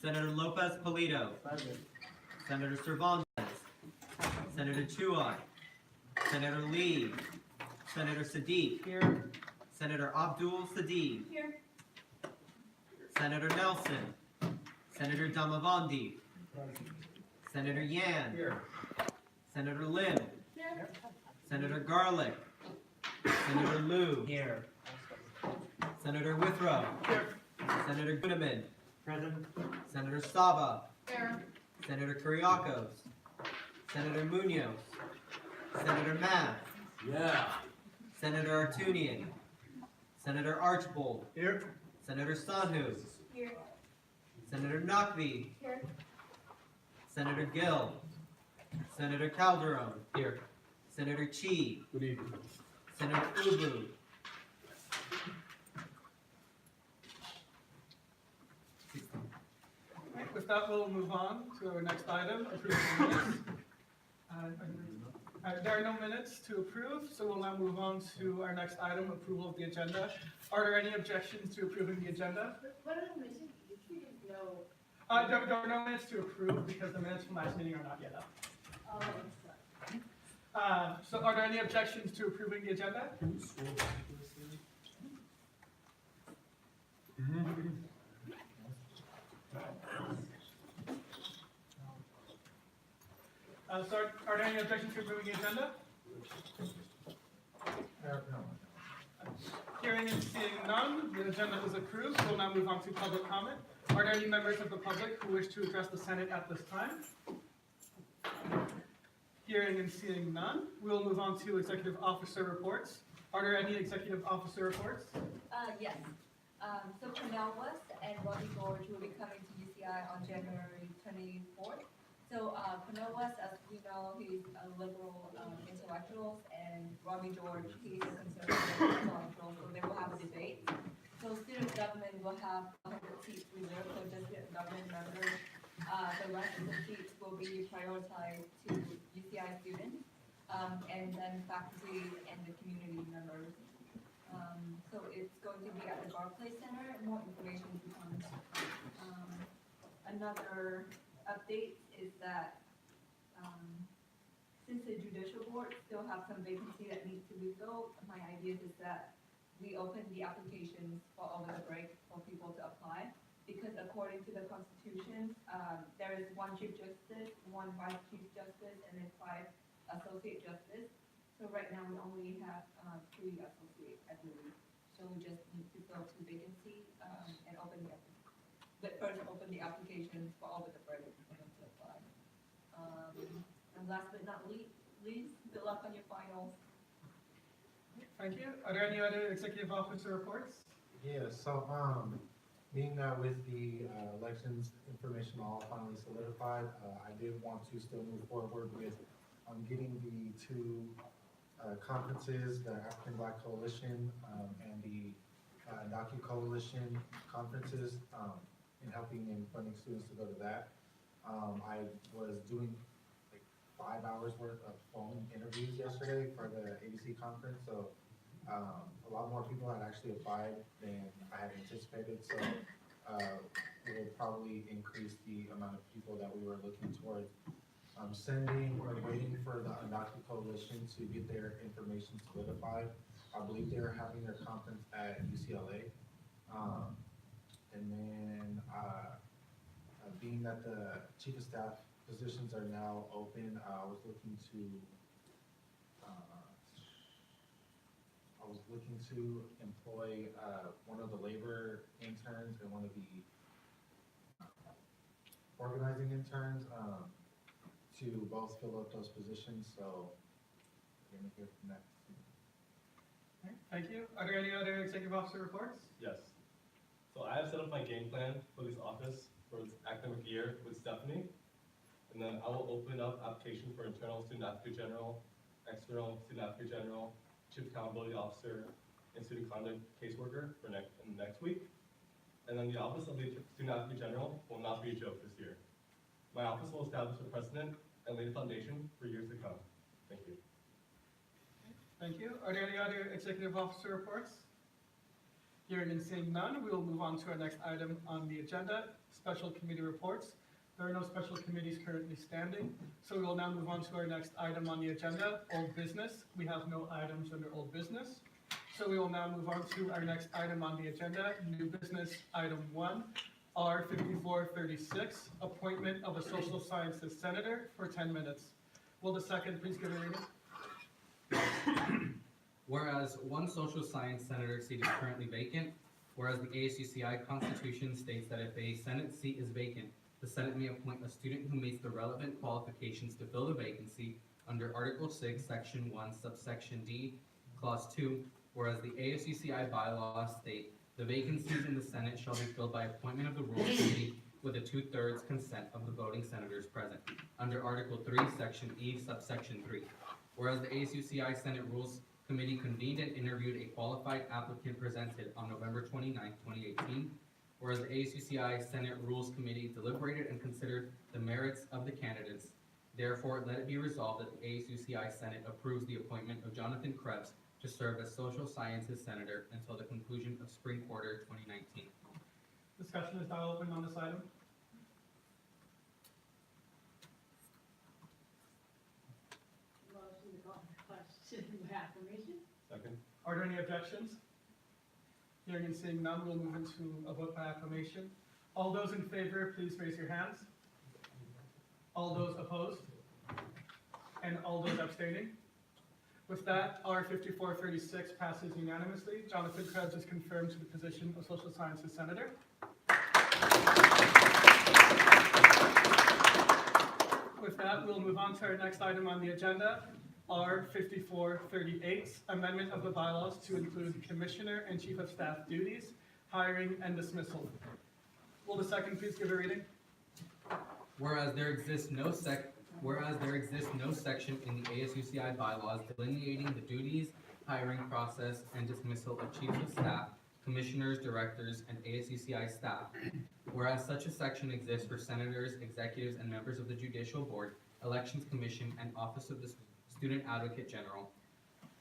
Senator Lopez Polito. Present. Senator Cervantes. Senator Chua. Senator Lee. Senator Sadiq. Here. Senator Abdul Sadiq. Here. Senator Nelson. Senator Damavandi. Present. Senator Yan. Here. Senator Lim. Here. Senator Garlick. Senator Liu. Here. Senator Withrow. Here. Senator Goodeman. Present. Senator Saba. Here. Senator Kuriakos. Senator Munoz. Senator Math. Yeah. Senator Artunian. Senator Archbold. Here. Senator Sanhu. Here. Senator Nakvi. Here. Senator Gill. Senator Calderon. Here. Senator Chi. Good evening. Senator Ubu. Right, with that, we'll move on to our next item, approval of minutes. There are no minutes to approve, so we'll now move on to our next item, approval of the agenda. Are there any objections to approving the agenda? What are the missing? We didn't know. There are no minutes to approve because the minutes from last meeting are not yet up. So are there any objections to approving the agenda? So are there any objections to approving the agenda? Hearing and seeing none, the agenda is approved. We'll now move on to public comment. Are there any members of the public who wish to address the Senate at this time? Hearing and seeing none, we'll move on to executive officer reports. Are there any executive officer reports? Yes. So Cornell West and Robbie George will be coming to UCI on January 24th. So Cornell West, as we know, he's a liberal intellectual, and Robbie George, he's a conservative intellectual, so they will have a debate. So student government will have 100 seats reserved for just student government members. The rest of the seats will be prioritized to UCI students, and then faculty and the community members. So it's going to be at the Barclay Center. More information to come. Another update is that since the judicial board still have some vacancy that needs to be filled, my idea is that we open the applications for over the break for people to apply. Because according to the Constitution, there is one Chief Justice, one Vice Chief Justice, and then 5 Associate Justice. So right now we only have 3 associate, I believe. So we just need to fill 2 vacancies and open the applications for over the break for them to apply. And last but not least, good luck on your finals. Thank you. Are there any other executive officer reports? Yeah, so, being that with the elections information all finally solidified, I did want to still move forward with getting the 2 conferences, the African Black Coalition and the Docu Coalition conferences, and helping and funding students to go to that. I was doing like 5 hours worth of phone interviews yesterday for the ABC conference, so a lot more people had actually applied than I had anticipated, so it will probably increase the amount of people that we were looking towards sending or waiting for the Docu Coalition to get their information solidified. I believe they're having their conference at UCLA. And then being that the chief of staff positions are now open, I was looking to employ one of the labor interns and one of the organizing interns to both fill up those positions, so we're gonna hear from that soon. Okay, thank you. Are there any other executive officer reports? Yes. So I have set up my game plan for this office for this academic year with Stephanie. And then I will open up application for internal student advocate general, external student advocate general, chief accountability officer, and student conduct caseworker for next week. And then the office of the student advocate general will not be a joke this year. My office will establish a precedent and lay the foundation for years to come. Thank you. Thank you. Are there any other executive officer reports? Hearing and seeing none, we will move on to our next item on the agenda, special committee reports. There are no special committees currently standing, so we will now move on to our next item on the agenda, old business. We have no items under old business. So we will now move on to our next item on the agenda, new business, item 1, R 5436, appointment of a social sciences senator for 10 minutes. Will the second please give a reading? Whereas one social science senator seat is currently vacant, whereas the ASUCI Constitution states that if a Senate seat is vacant, the Senate may appoint a student who meets the relevant qualifications to fill the vacancy under Article 6, Section 1, subsection D, Clause 2, whereas the ASUCI bylaws state the vacancies in the Senate shall be filled by appointment of the Rules Committee with a 2/3 consent of the voting senators present under Article 3, Section E, subsection 3. Whereas the ASUCI Senate Rules Committee convened and interviewed a qualified applicant presented on November 29, 2018. Whereas the ASUCI Senate Rules Committee deliberated and considered the merits of the candidates. Therefore, let it be resolved that the ASUCI Senate approves the appointment of Jonathan Krebs to serve as Social Sciences Senator until the conclusion of spring quarter 2019. Discussion is now open on this item. Motion to call the question by acclamation. Second. Are there any objections? Hearing and seeing none, we'll move into a vote by acclamation. All those in favor, please raise your hands. All those opposed? And all those abstaining? With that, R 5436 passes unanimously. Jonathan Krebs is confirmed to the position of Social Sciences Senator. With that, we'll move on to our next item on the agenda, R 5438, amendment of the bylaws to include Commissioner and Chief of Staff duties, hiring and dismissal. Will the second please give a reading? Whereas there exists no section in the ASUCI bylaws delineating the duties, hiring process, and dismissal of chiefs of staff, commissioners, directors, and ASUCI staff. Whereas such a section exists for senators, executives, and members of the Judicial Board, Elections Commission, and Office of the Student Advocate General.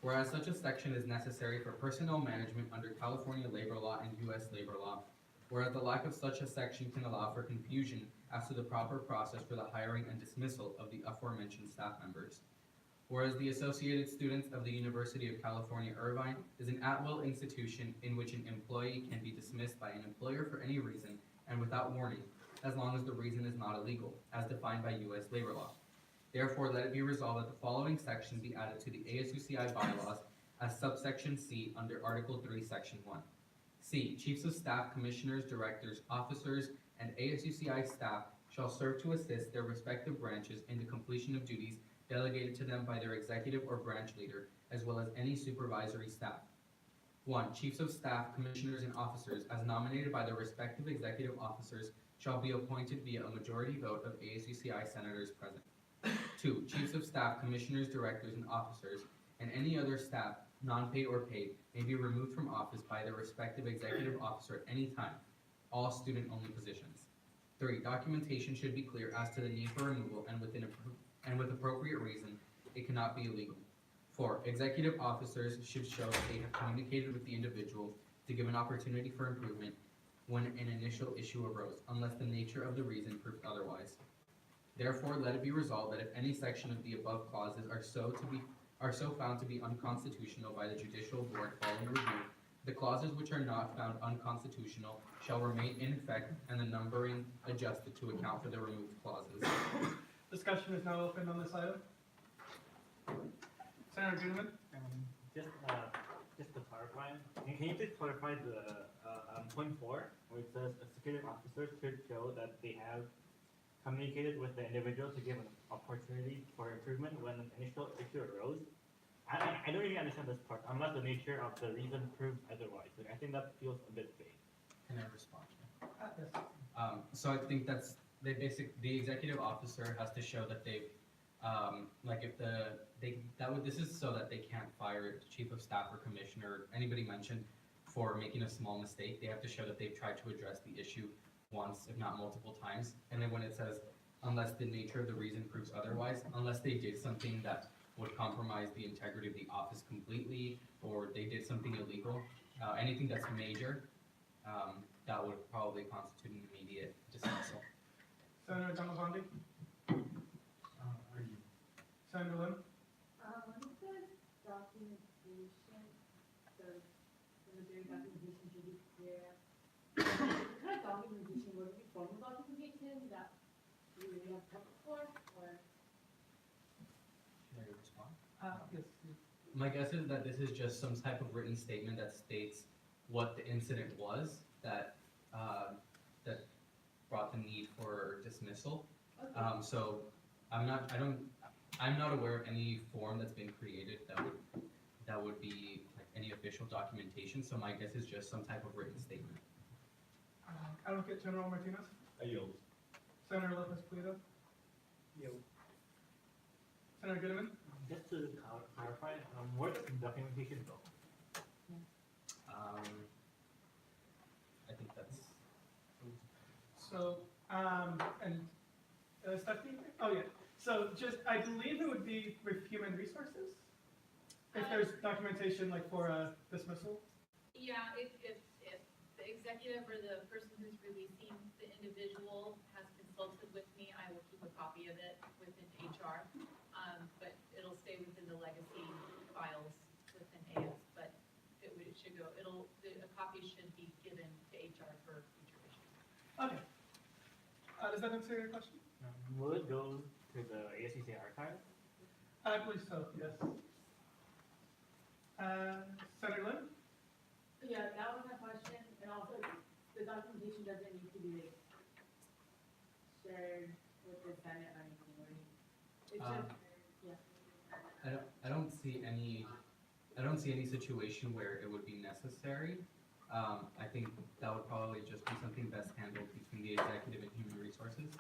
Whereas such a section is necessary for personnel management under California labor law and U.S. labor law. Whereas the lack of such a section can allow for confusion as to the proper process for the hiring and dismissal of the aforementioned staff members. Whereas the Associated Students of the University of California, Irvine is an at-will institution in which an employee can be dismissed by an employer for any reason and without warning, as long as the reason is not illegal, as defined by U.S. labor law. Therefore, let it be resolved that the following section be added to the ASUCI bylaws as subsection C under Article 3, Section 1. C. Chiefs of Staff, Commissioners, Directors, Officers, and ASUCI staff shall serve to assist their respective branches in the completion of duties delegated to them by their executive or branch leader, as well as any supervisory staff. 1. Chiefs of Staff, Commissioners, and Officers, as nominated by their respective executive officers, shall be appointed via a majority vote of ASUCI senators present. 2. Chiefs of Staff, Commissioners, Directors, and Officers, and any other staff, non-paid or paid, may be removed from office by their respective executive officer at any time. All student-only positions. 3. Documentation should be clear as to the need for removal and with appropriate reason, it cannot be illegal. 4. Executive officers should show that they have communicated with the individual to give an opportunity for improvement when an initial issue arose, unless the nature of the reason proved otherwise. Therefore, let it be resolved that if any section of the above clauses are so found to be unconstitutional by the Judicial Board following review, the clauses which are not found unconstitutional shall remain in effect and the numbering adjusted to account for the removed clauses. Discussion is now open on this item. Senator Goodman? Just to clarify, can you please clarify the point 4, where it says executive officers should show that they have communicated with the individual to give an opportunity for improvement when an initial issue arose? I don't really understand this part, unless the nature of the reason proved otherwise. Like, I think that feels a bit vague. Can I respond? Yes. So I think the executive officer has to show that they've, this is so that they can't fire the chief of staff or commissioner, or anybody mentioned for making a small mistake. They have to show that they've tried to address the issue once, if not multiple times. And then when it says, unless the nature of the reason proves otherwise, unless they did something that would compromise the integrity of the office completely, or they did something illegal, anything that's major, that would probably constitute an immediate dismissal. Senator Damavandi? Senator Lim? When it says documentation, so the documentation should be clear. What kind of documentation, would it be formal documentation that we really have to cover for, or? Should I respond? Yes. My guess is that this is just some type of written statement that states what the incident was that, that brought the need for dismissal. Okay. So I'm not aware of any form that's been created that would be like any official documentation. So my guess is just some type of written statement. Advocate General Martinez? I yield. Senator Lopez Pulido? Senator Goodman? Just to clarify, where does documentation go? I think that's. So, and Stephanie? Oh, yeah. So just, I believe it would be with human resources? If there's documentation like for a dismissal? Yeah, if the executive or the person who's releasing the individual has consulted with me, I will keep a copy of it within HR. But it'll stay within the legacy files within AS, but it should go, a copy should be given to HR for future issues. Okay. Does that answer your question? Will it go to the ASUCI archive? I believe so, yes. Senator Lim? Yeah, that was my question, and also, the documentation doesn't need to be shared with the Senate or anything, right? It's just, yeah. I don't see any situation where it would be necessary. I think that would probably just be something best handled between the executive and human resources.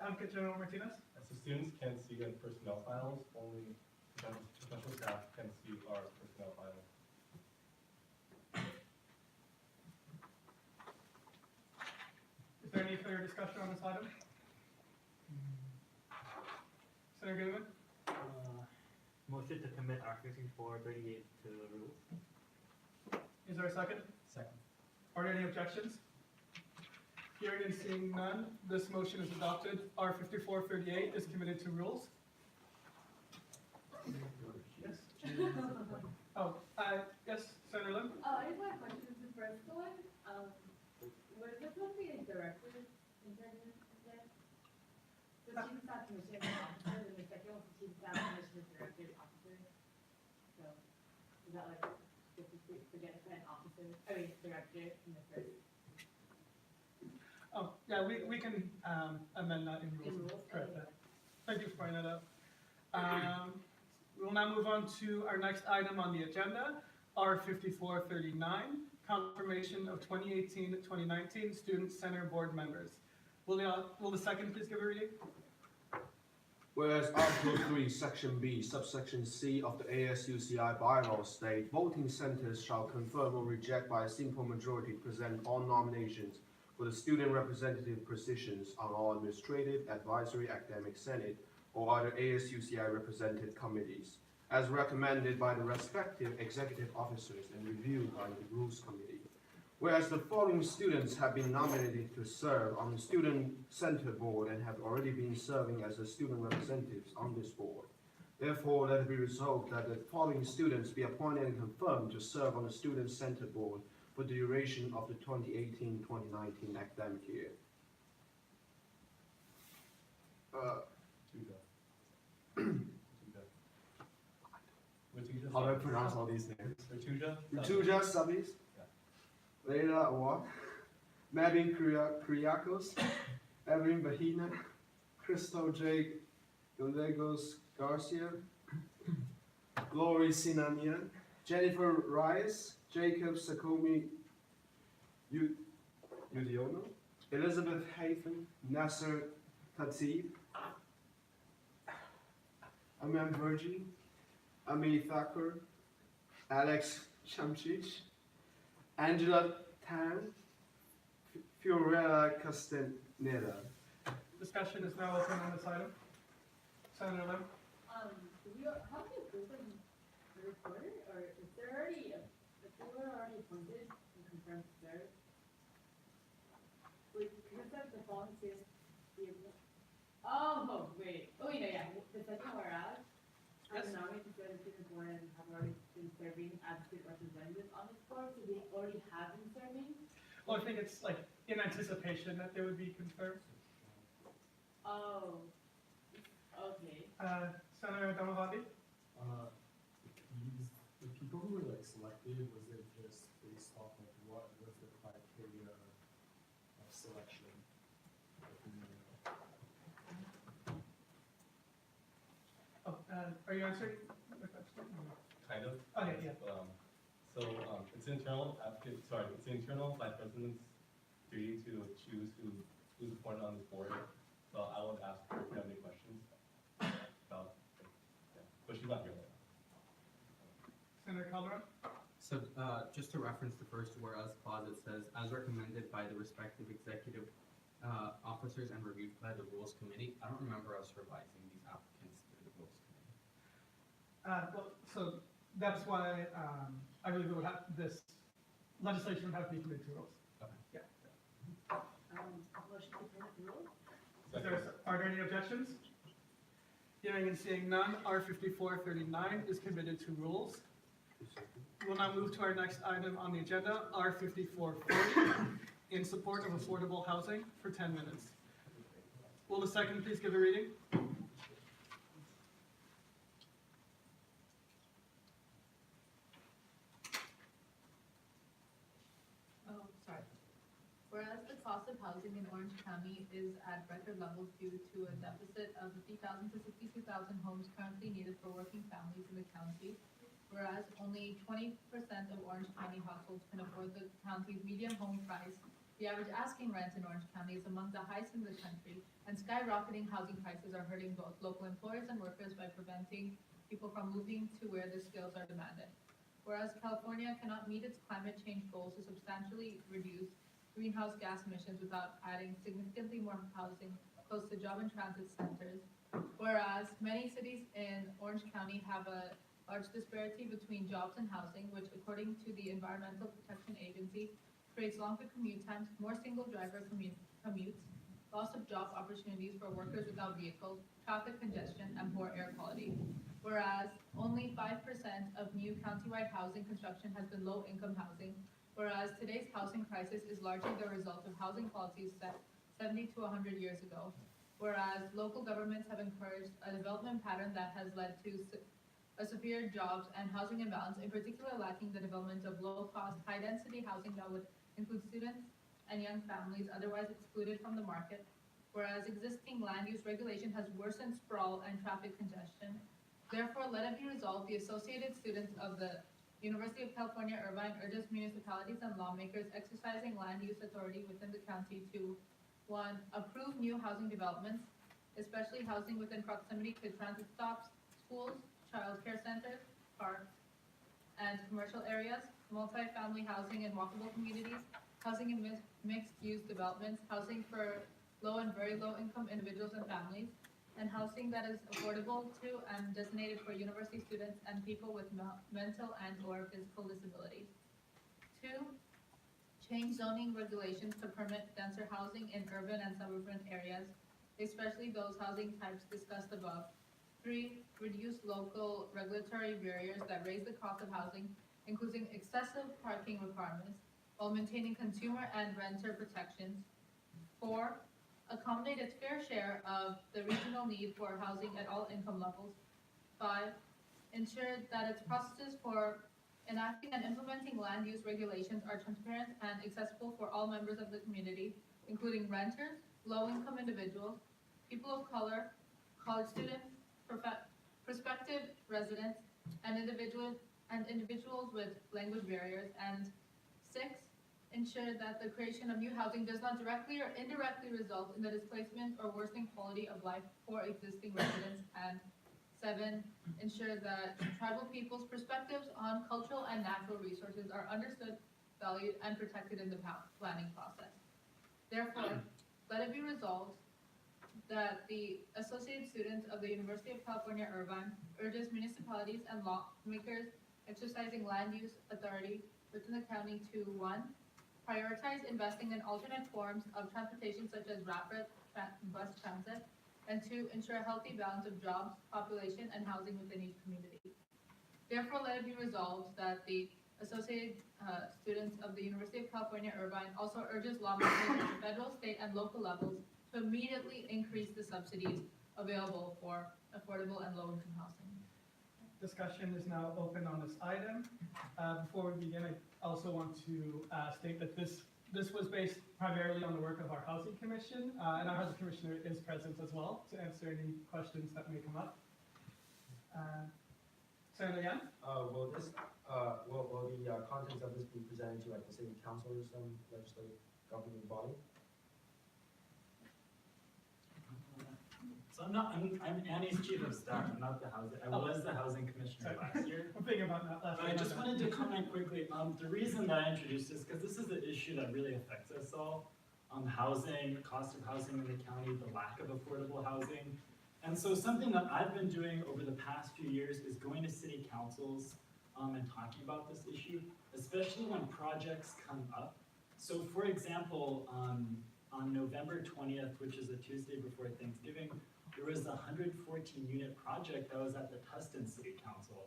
Advocate General Martinez? So students can see the personnel files, only professional staff can see our personnel files. Is there any further discussion on this item? Senator Goodman? Motion to commit R5438 to the rules. Is there a second? Second. Are there any objections? Hearing and seeing none, this motion is adopted. R 5438 is committed to rules. Yes? Oh, yes, Senator Lim? I just have a question, this is the first one, was this supposed to be a director internment instead? The chief of staff commission and officer, and the second one was the chief of staff commission and director and officer. So, is that like, if we forget to put an officer, director in the first? Oh, yeah, we can amend that in In rules. rules? Correct Okay. that. Thank you for pointing that out. We will now move on to our next item on the agenda, R 5439, confirmation of 2018-2019 Student Center Board members. Will the second please give a reading? Whereas Article 3, Section B, Subsection C of the ASUCI bylaws state, voting centers shall confirm or reject by a simple majority present all nominations for the student representative positions on all administrative, advisory, academic senate, or other ASUCI represented committees, as recommended by the respective executive officers and reviewed by the Rules Committee. Whereas the following students have been nominated to serve on the Student Center Board and have already been serving as the student representatives on this board. Therefore, let it be resolved that the following students be appointed and confirmed to serve on the Student Center Board for the duration of the 2018-2019 academic year. How do I pronounce all these names? Rutuja Sabis, Leila Awad, Mabin Kriakos, Evelyn Bahina, Crystal J. Gallegos Garcia, Glory Sinanian, Jennifer Rice, Jacob Sakomi Udiono, Elizabeth Hafen, Nasser Khatib, Aman Virgi, Ami Thakur, Alex Chamchich, Angela Tan, Fiorella Castaneda. Discussion is now open on this item. Senator Lim? How many approve the reporter, or is there already a They were already appointed and confirmed to serve. Wait, because the phone says the, oh, wait, oh, yeah, the second whereas, Yes. I'm nominated to serve the student board and have already been serving as a student representative on this board, so they already have been serving. Well, I think it's like in anticipation that they would be confirmed. Oh, okay. Senator Damavandi? The people who were like selected, was it just based off of what was the criteria of selection? Oh, are you answering the question? Kind of. Okay, yeah. It's internal applicant, sorry, it's the internal vice president's duty to choose who's appointed on this board. So I would ask her if you have any questions about, yeah, but she's not here right now. Senator Calderon? So, just to reference the first whereas clause, it says, as recommended by the respective executive officers and reviewed by the Rules Committee. I don't remember us revising these applicants through the Rules Committee. Well, so that's why, I believe it would have, this legislation would have to be committed to rules. Okay. Yeah. Motion to permit the rule? Are there any objections? Hearing and seeing none, R 5439 is committed to rules. We'll now move to our next item on the agenda, R 5440, in support of affordable housing for 10 minutes. Will the second please give a reading? Oh, sorry. Whereas the cost of housing in Orange County is at record levels due to a deficit of 50,000 to 62,000 homes currently needed for working families in the county. Whereas only 20% of Orange County households can afford the county's median home price. The average asking rent in Orange County is among the highest in the country, and skyrocketing housing prices are hurting both local employers and workers by preventing people from moving to where their skills are demanded. Whereas California cannot meet its climate change goals to substantially reduce greenhouse gas emissions without adding significantly more housing close to job and transit centers. Whereas many cities in Orange County have a large disparity between jobs and housing, which according to the Environmental Protection Agency creates longer commute times, more single driver commutes, loss of job opportunities for workers without vehicles, traffic congestion, and poor air quality. Whereas only 5% of new countywide housing construction has been low-income housing, whereas today's housing crisis is largely the result of housing policies set 70 to 100 years ago. Whereas local governments have encouraged a development pattern that has led to a severe jobs and housing imbalance, in particular lacking the development of low-cost, high-density housing that would include students and young families otherwise excluded from the market. Whereas existing land use regulation has worsened sprawl and traffic congestion. Therefore, let it be resolved, the associated students of the University of California, Irvine urges municipalities and lawmakers exercising land use authority within the county to, 1, approve new housing developments, especially housing within proximity to transit stops, schools, child care centers, parks, and commercial areas, multi-family housing in walkable communities, housing in mixed-use developments, housing for low and very low-income individuals and families, and housing that is affordable to and designated for university students and people with mental and/or physical disabilities. 2, change zoning regulations to permit denser housing in urban and suburban areas, especially those housing types discussed above. 3, reduce local regulatory barriers that raise the cost of housing, including excessive parking requirements, while maintaining consumer and renter protections. 4, accommodate its fair share of the regional need for housing at all income levels. 5, ensure that its processes for enacting and implementing land use regulations are transparent and accessible for all members of the community, including renters, low-income individuals, people of color, college students, prospective residents, and individuals with language barriers. And 6, ensure that the creation of new housing does not directly or indirectly result in the displacement or worsening quality of life for existing residents. And 7, ensure that tribal people's perspectives on cultural and natural resources are understood, valued, and protected in the planning process. Therefore, let it be resolved that the Associated Students of the University of California, Irvine urges municipalities and lawmakers exercising land use authority within the county to, one, prioritize investing in alternate forms of transportation such as rapid bus transit, and two, ensure a healthy balance of jobs, population, and housing within each community. Therefore, let it be resolved that the Associated Students of the University of California, Irvine also urges lawmakers at the federal, state, and local levels to immediately increase the subsidies available for affordable and low-income housing. Discussion is now open on this item. Before we begin, I also want to state that this was based primarily on the work of our Housing Commission, and our Housing Commissioner is present as well to answer any questions that may come up. Senator Yan? Will the contents of this be presented to like the city council or some legislative governing body? So I'm Annie's chief of staff, I'm not the housing, I was the housing commissioner last year. I'm thinking about that last But I just wanted to comment quickly, the reason that I introduced this, because this is an issue that really affects us all. Housing, cost of housing in the county, the lack of affordable housing. And so something that I've been doing over the past few years is going to city councils and talking about this issue, especially when projects come up. So for example, on November 20th, which is a Tuesday before Thanksgiving, there was a 114-unit project that was at the Tustin City Council.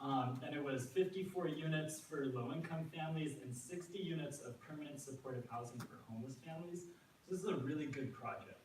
And it was 54 units for low-income families and 60 units of permanent supportive housing for homeless families. So this is a really good project.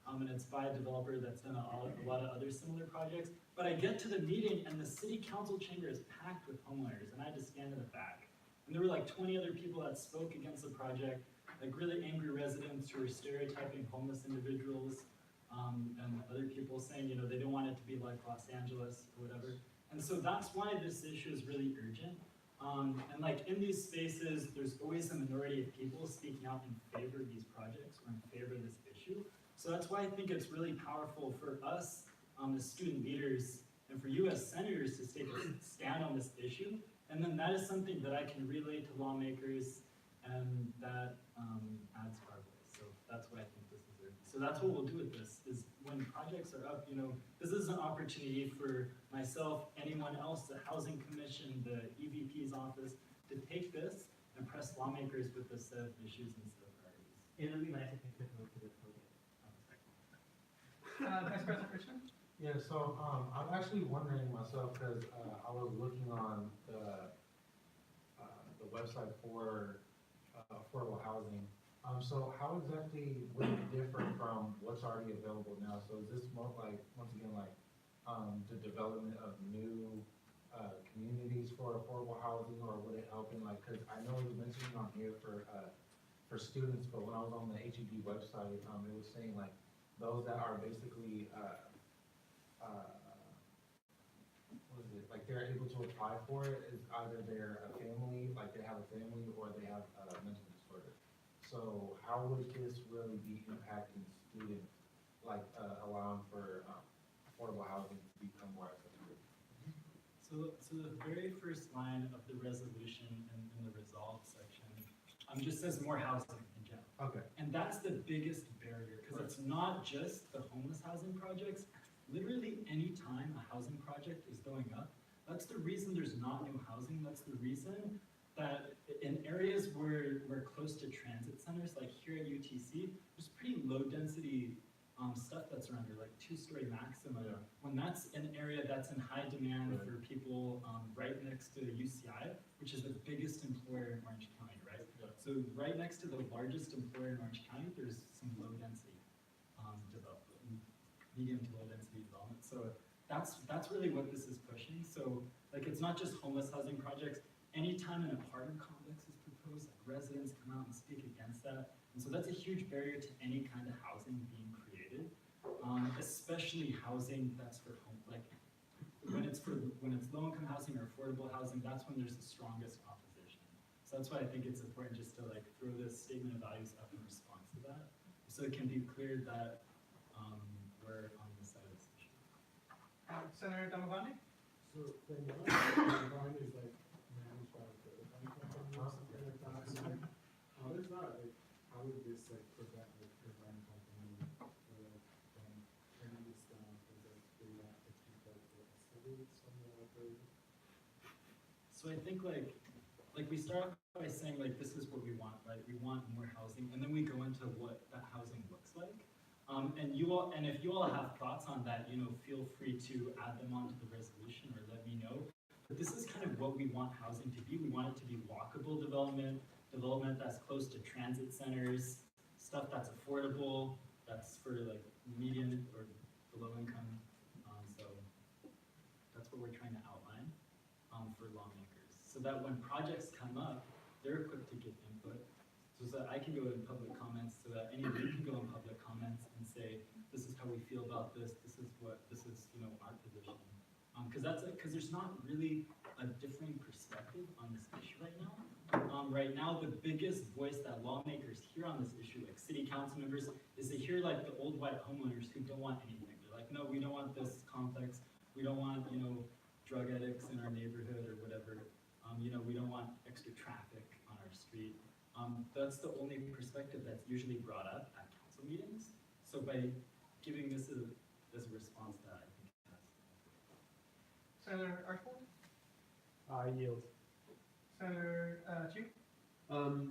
And it's by a developer that's done a lot of other similar projects. But I get to the meeting and the city council chamber is packed with homeowners, and I had to stand in the back. And there were like 20 other people that spoke against the project, like really angry residents who were stereotyping homeless individuals, and other people saying, you know, they don't want it to be like Los Angeles or whatever. And so that's why this issue is really urgent. And like in these spaces, there's always a minority of people speaking out in favor of these projects or in favor of this issue. So that's why I think it's really powerful for us as student leaders and for you as senators to take a stand on this issue. And then that is something that I can relay to lawmakers, and that adds to our voice. So that's why I think this is urgent. So that's what we'll do with this, is when projects are up, you know, this is an opportunity for myself, anyone else, the Housing Commission, the EVP's office, to take this and press lawmakers with this set of issues and set of priorities. It'll be nice if you could move to the podium. Vice President Richmond? Yeah, so, I'm actually wondering myself, because, I was looking on the website for, affordable housing. So how exactly would it differ from what's already available now? So is this more like, once again, like, the development of new, communities for affordable housing, or would it help in like, because I know it's mentioning on here for students, but when I was on the HEB website, it was saying like, those that are basically, what is it, like they're able to apply for it, is either they're a family, like they have a family, or they have a mental disorder. So how would this really be impacting students, like allowing for affordable housing to become more accessible? So the very first line of the resolution in the resolve section just says more housing in general. Okay. And that's the biggest barrier, because it's not just the homeless housing projects. Literally any time a housing project is going up, that's the reason there's not new housing. That's the reason that in areas where we're close to transit centers, like here at UTC, there's pretty low density stuff that's around here, like 2-story maximum. Yeah. When that's an area that's in high demand for people right next to UCI, which is the biggest employer in Orange County, right? Yeah. So right next to the largest employer in Orange County, there's some low density development, medium to low density development. So that's really what this is pushing. So like it's not just homeless housing projects. Anytime an apartment complex is proposed, like residents come out and speak against that. And so that's a huge barrier to any kind of housing being created, especially housing that's for home, like when it's low-income housing or affordable housing, that's when there's the strongest opposition. So that's why I think it's important just to like throw this statement of values up in response to that, so it can be clear that we're on the side of this issue. Senator Damavandi? So from what I'm line is like managed by the company or something like that. So how does that, like, how would this like prevent like the rent company from turning this down because like they want to keep like the estimates from the operator? So I think like like, we start off by saying, like, this is what we want, right? We want more housing, and then we go into what that housing looks like. And if you all have thoughts on that, feel free to add them onto the resolution or let me know. But this is kind of what we want housing to be. We want it to be walkable development that's close to transit centers, stuff that's affordable, that's for like median or below income. So that's what we're trying to outline for lawmakers, so that when projects come up, they're equipped to give input, so that I can go in public comments, so that any of you can go in public comments and say, this is how we feel about this, this is our position. Because there's not really a differing perspective on this issue right now. Right now, the biggest voice that lawmakers hear on this issue, like city council members, is they hear like the old white homeowners who don't want anything. They're like, no, we don't want this complex. We don't want, drug addicts in our neighborhood or whatever. We don't want extra traffic on our street. That's the only perspective that's usually brought up at council meetings. So by giving this as a response to that, I think that's. Senator Archibald? I yield. Senator Chu?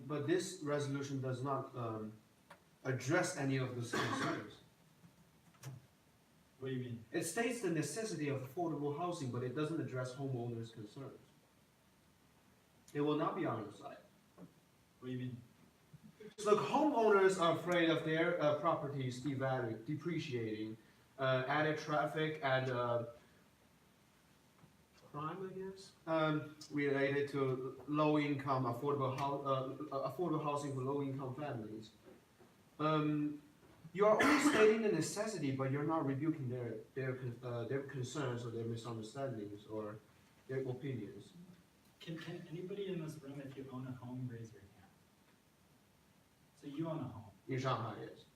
But this resolution does not address any of those concerns. What do you mean? It states the necessity of affordable housing, but it doesn't address homeowners' concerns. It will not be on your side. What do you mean? So homeowners are afraid of their properties depreciating, added traffic and crime, I guess, related to low-income affordable housing for low-income families. You are only stating the necessity, but you're not rebuking their concerns or their misunderstandings or their opinions. Can anybody in this room, if you own a home, raise your hand? So you own a home. In Shanghai, yes.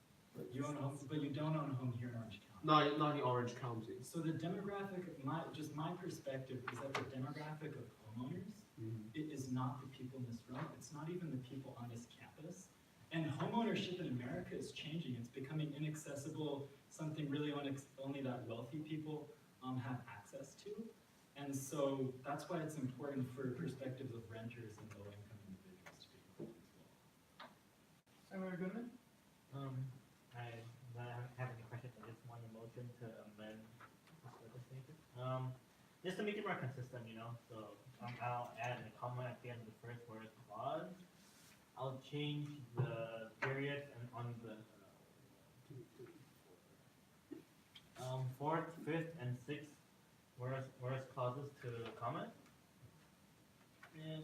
You own a home, but you don't own a home here in Orange County. Not in Orange County. So the demographic, my perspective is that the demographic of homeowners, it is not the people in this room. It's not even the people on this campus. And homeownership in America is changing. It's becoming inaccessible, something really only that wealthy people have access to. And so that's why it's important for perspectives of renters and low-income individuals to be included as well. Senator Goodman? I don't have any questions. I just want a motion to amend this legislation. Just to make it more consistent, so I'll add a comma at the end of the first word clause. I'll change the period and on the fourth, fifth, and sixth whereas clauses to comma. And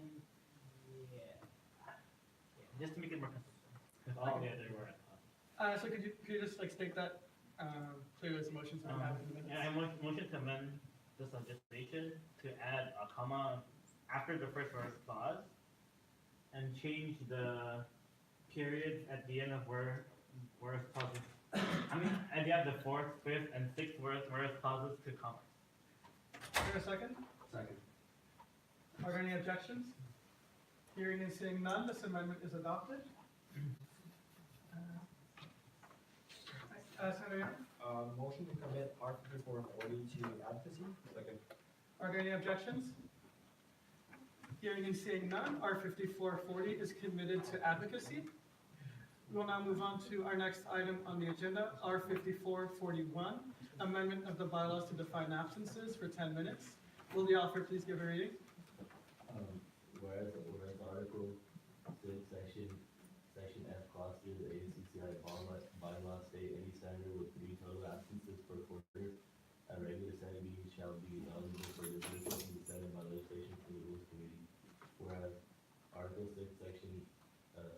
just to make it more consistent. Because all the other word. So could you just like state that clearly as a motion so we have it in the minutes? Yeah, I motion to amend this legislation to add a comma after the first whereas clause and change the periods at the end of whereas clauses. At the end of the fourth, fifth, and sixth whereas clauses to comma. Is there a second? Second. Are there any objections? Hearing and seeing none, this amendment is adopted. Senator Young? Motion to commit Article 440 to advocacy. Second. Are there any objections? Hearing and seeing none, R5440 is committed to advocacy. We will now move on to our next item on the agenda, R5441, amendment of the bylaws to define absences for 10 minutes. Will the author please give a reading? Whereas Article 6, Section F, Clause 3 of the ASUCI bylaw state any senator with 3 total absences per quarter at regular Senate meetings shall be eligible for dismissal from the Senate by legislation from the Rules Committee. Whereas Article 6, Section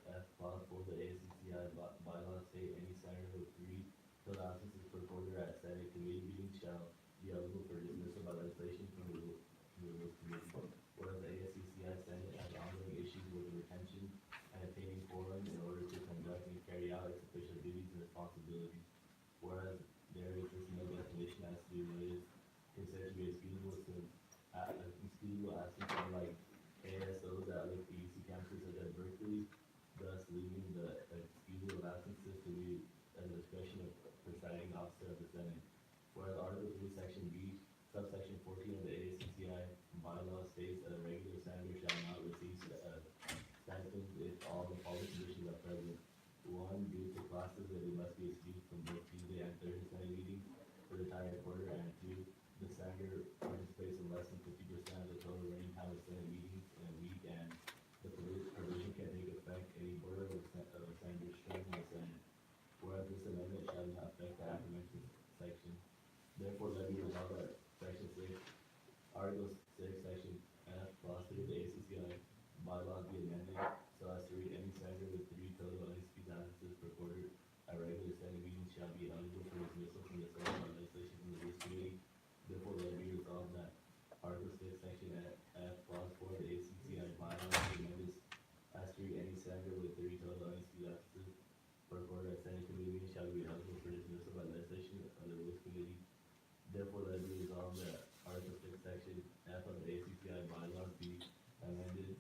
F, Clause 4 of the ASUCI bylaw state any senator with 3 total absences per quarter at Senate committee meetings shall be eligible for dismissal by legislation from the Rules Committee. Whereas the ASUCI Senate has ongoing issues with retention and attaining quorum in order to conduct and carry out its official duties and responsibilities. Whereas there exists no definition as to what is considered to be excusable absence from like ASOs at like the UC campuses such as Berkeley, thus leaving the excusable absences to be at the discretion of presiding officer of the Senate. Whereas Article 3, Section B, subsection 14 of the ASUCI bylaw states that a regular senator shall not receive stipends if all the following conditions are present. One, due to classes that they must be excused from both Tuesday and Thursday Senate meetings for the entire quarter, and two, the senator participates in less than 50% of the total running time of Senate meetings in a week, and the provision can take effect any order of a senator's term in the Senate. Whereas this amendment shall not affect the aforementioned section. Therefore, let me resolve that section 6, Article 6, Section F, Clause 3 of the ACCI bylaws be amended so as to read any senator with 3 total unexcused absences per quarter at regular Senate meetings shall be eligible for dismissal from the Senate by legislation from the Rules Committee. Therefore, let it be resolved that Article 6, Section F, Clause 4 of the ACCI bylaws be amended as to read any senator with 3 total unexcused absences per quarter at Senate committee meetings shall be eligible for dismissal by legislation of the Rules Committee. Therefore, let it be resolved that Article 6, Section F of the ACCI bylaws be amended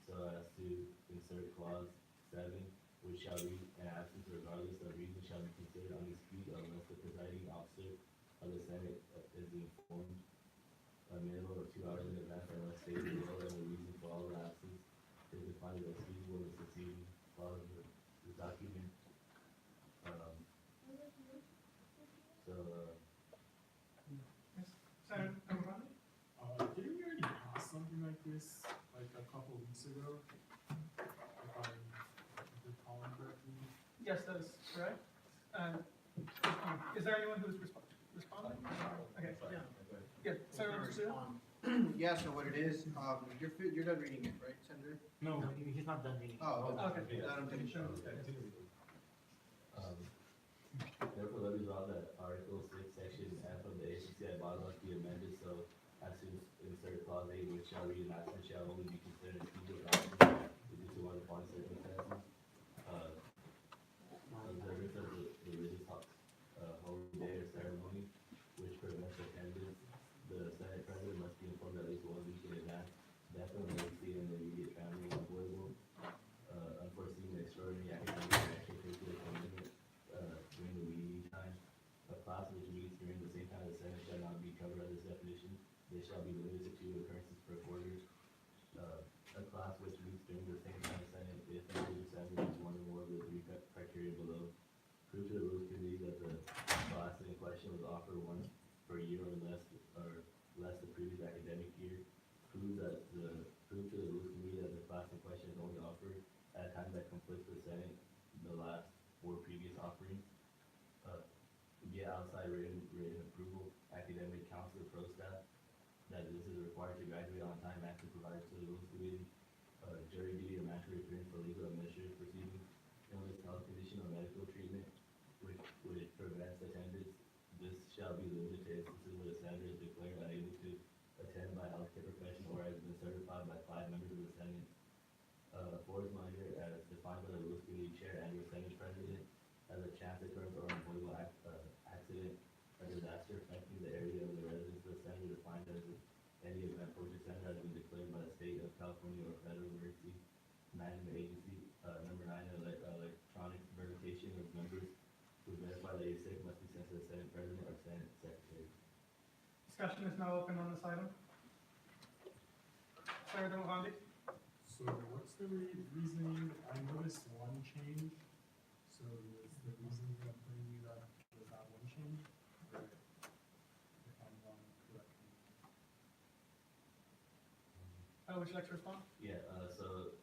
so as to insert Clause 7, which shall read, an absence regardless of reason shall be considered unexcused unless the presiding officer of the Senate is informed a minimum of 2 hours in advance unless stated below, and the reason for all the absence is defined as excusable in the succeeding clause of the document. Senator Romani? Didn't we already pass something like this, like a couple of weeks ago? If I recall correctly? Yes, that is correct. Is there anyone who's responding? Okay, yeah. Yeah, Senator Sue? Yeah, so what it is, you're done reading it, right, Senator? No, he's not done reading. Oh, Okay. I'm taking sure. Therefore, let me resolve that Article 6, Section F of the ACCI bylaws be amended so as to insert Clause 8, which shall read, an absence shall only be considered excusable due to one of the following circumstances. Observance of the religious holy day or ceremony, which prevents attendance. The Senate President must be informed at least 1 week in advance. Death of an emergency in the immediate family is avoidable. Unforeseen extraordinary academic and extracurricular commitment during the meeting time. A class which meets during the same time as the Senate shall not be covered under this definition. They shall be limited to 2 occurrences per quarter. A class which meets during the same time as the Senate if the Senate meets 1 or more of the 3 criteria below. Prove to the Rules Committee that the class in question was offered once per year or less the previous academic year. Prove to the Rules Committee that the class in question is only offered at a time that conflicts with the Senate, the last 4 previous offerings. Get outside written approval, academic council, pro staff, that this is required to graduate on time after provided to the Rules Committee. Jury duty or mandatory appearance for legal administrative proceedings, illness, health condition, or medical treatment, which prevents attendance. This shall be limited to instances where the senator is declared unable to attend by a healthcare professional or has been certified by 5 members of the Senate. Force minor, as defined by the Rules Committee Chair and or Senate President, as a chance occurrence or unavoidable accident, a disaster affecting the area of the residence of the Senator defined as any event for which the Senator has been declared by the state of California or federal emergency management agency. Number 9, electronic verification of members who verify that he's sick must be sent to the Senate President or Senate Secretary. Discussion is now open on this item. Senator Romani? So what's the reasoning? I noticed one change. So was the reasoning that I'm putting you that was that one change? Or if I'm wrong correctly? Would you like to respond? Yeah, so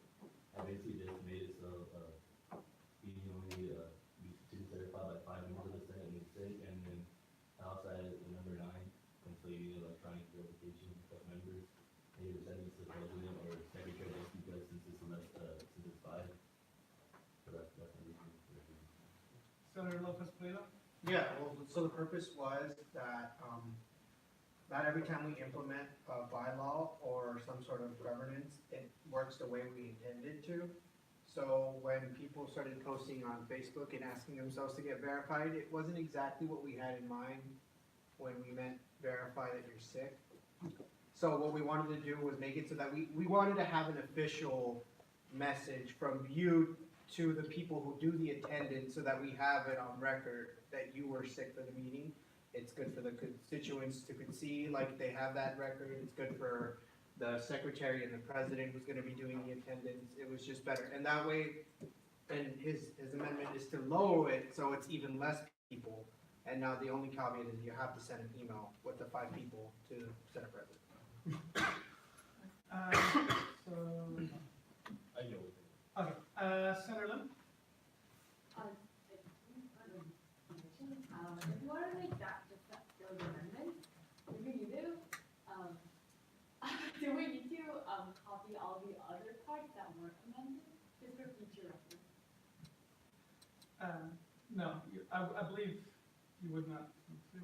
I basically just made it so he only be certified by 5 members of the Senate and he's sick, and then I also added the number 9, completing electronic verification of members. And either send it to the President or Secretary just because since it's 5. So that's the reason. Senator Lopez Polito? Yeah, well, so the purpose was that, not every time we implement a bylaw or some sort of governance, it works the way we intended to. So when people started posting on Facebook and asking themselves to get verified, it wasn't exactly what we had in mind when we meant verify that you're sick. So what we wanted to do was make it so that we wanted to have an official message from you to the people who do the attendance so that we have it on record that you were sick for the meeting. It's good for the constituents to see, like they have that record. It's good for the secretary and the president was gonna be doing the attendance, it was just better, and that way, and his amendment is to lower it, so it's even less people, and now the only caveat is you have to send an email with the 5 people to the Senate president. So, I yield with it. okay, Senator Lim? If you wanna make that just those amendments, do we need to, copy all the other parts that weren't amended, just for future reference? No, I believe you would not need to.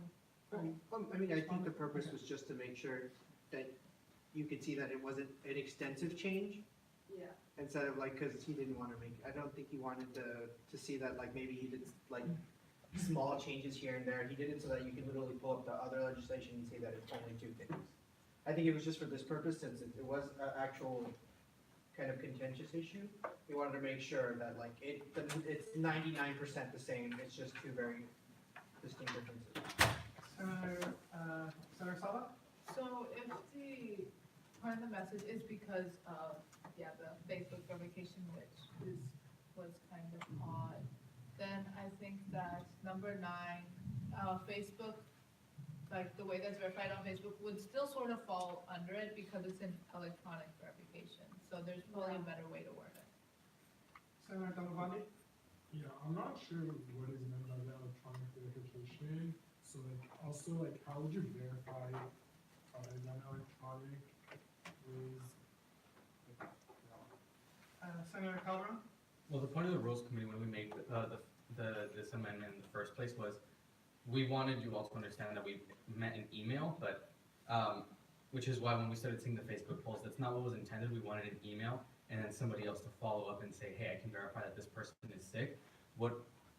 I mean, I think the purpose was just to make sure that you could see that it wasn't an extensive change, Yeah. instead of like, cause he didn't wanna make, I don't think he wanted to see that like maybe he did like small changes here and there, he did it so that you can literally pull up the other legislation and see that it's only 2 things. I think it was just for this purpose, since it was an actual kind of contentious issue, we wanted to make sure that like it's 99% the same, it's just 2 very distinct differences. Senator Sala? So if the part of the message is because of, the Facebook verification, which was kind of odd, then I think that number 9, Facebook, like the way that's verified on Facebook would still sort of fall under it because it's an electronic verification. So there's probably a better way to word it. Senator Damavandi? Yeah, I'm not sure what is meant by the electronic verification. So like, also like, how would you verify other than electronic ways? Senator Calderon? Well, the point of the Rules Committee when we made this amendment in the first place was we wanted you all to understand that we meant an email, but which is why when we started seeing the Facebook polls, that's not what was intended. We wanted an email and then somebody else to follow up and say, hey, I can verify that this person is sick.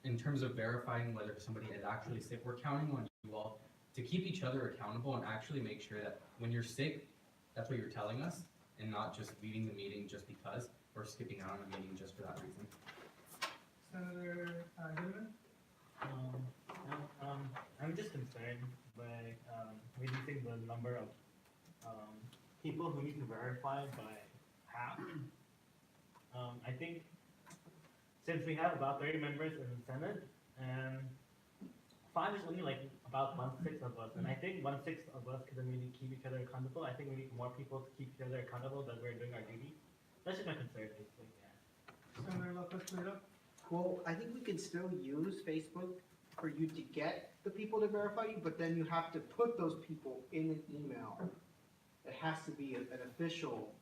In terms of verifying whether somebody is actually sick, we're counting on you all to keep each other accountable and actually make sure that when you're sick, that's what you're telling us, and not just leaving the meeting just because, or skipping out on a meeting just for that reason. Senator Hinman? I'm just concerned by reducing the number of people who need to verify by half. I think since we have about 30 members in the Senate, and 5 is only like about 1/6 of us, and I think 1/6 of us can really keep each other accountable. I think we need more people to keep each other accountable that we're doing our duty. That's just my concern, basically, yeah. Senator Lopez Guido? Well, I think we can still use Facebook for you to get the people to verify you, but then you have to put those people in an email. It has to be an official,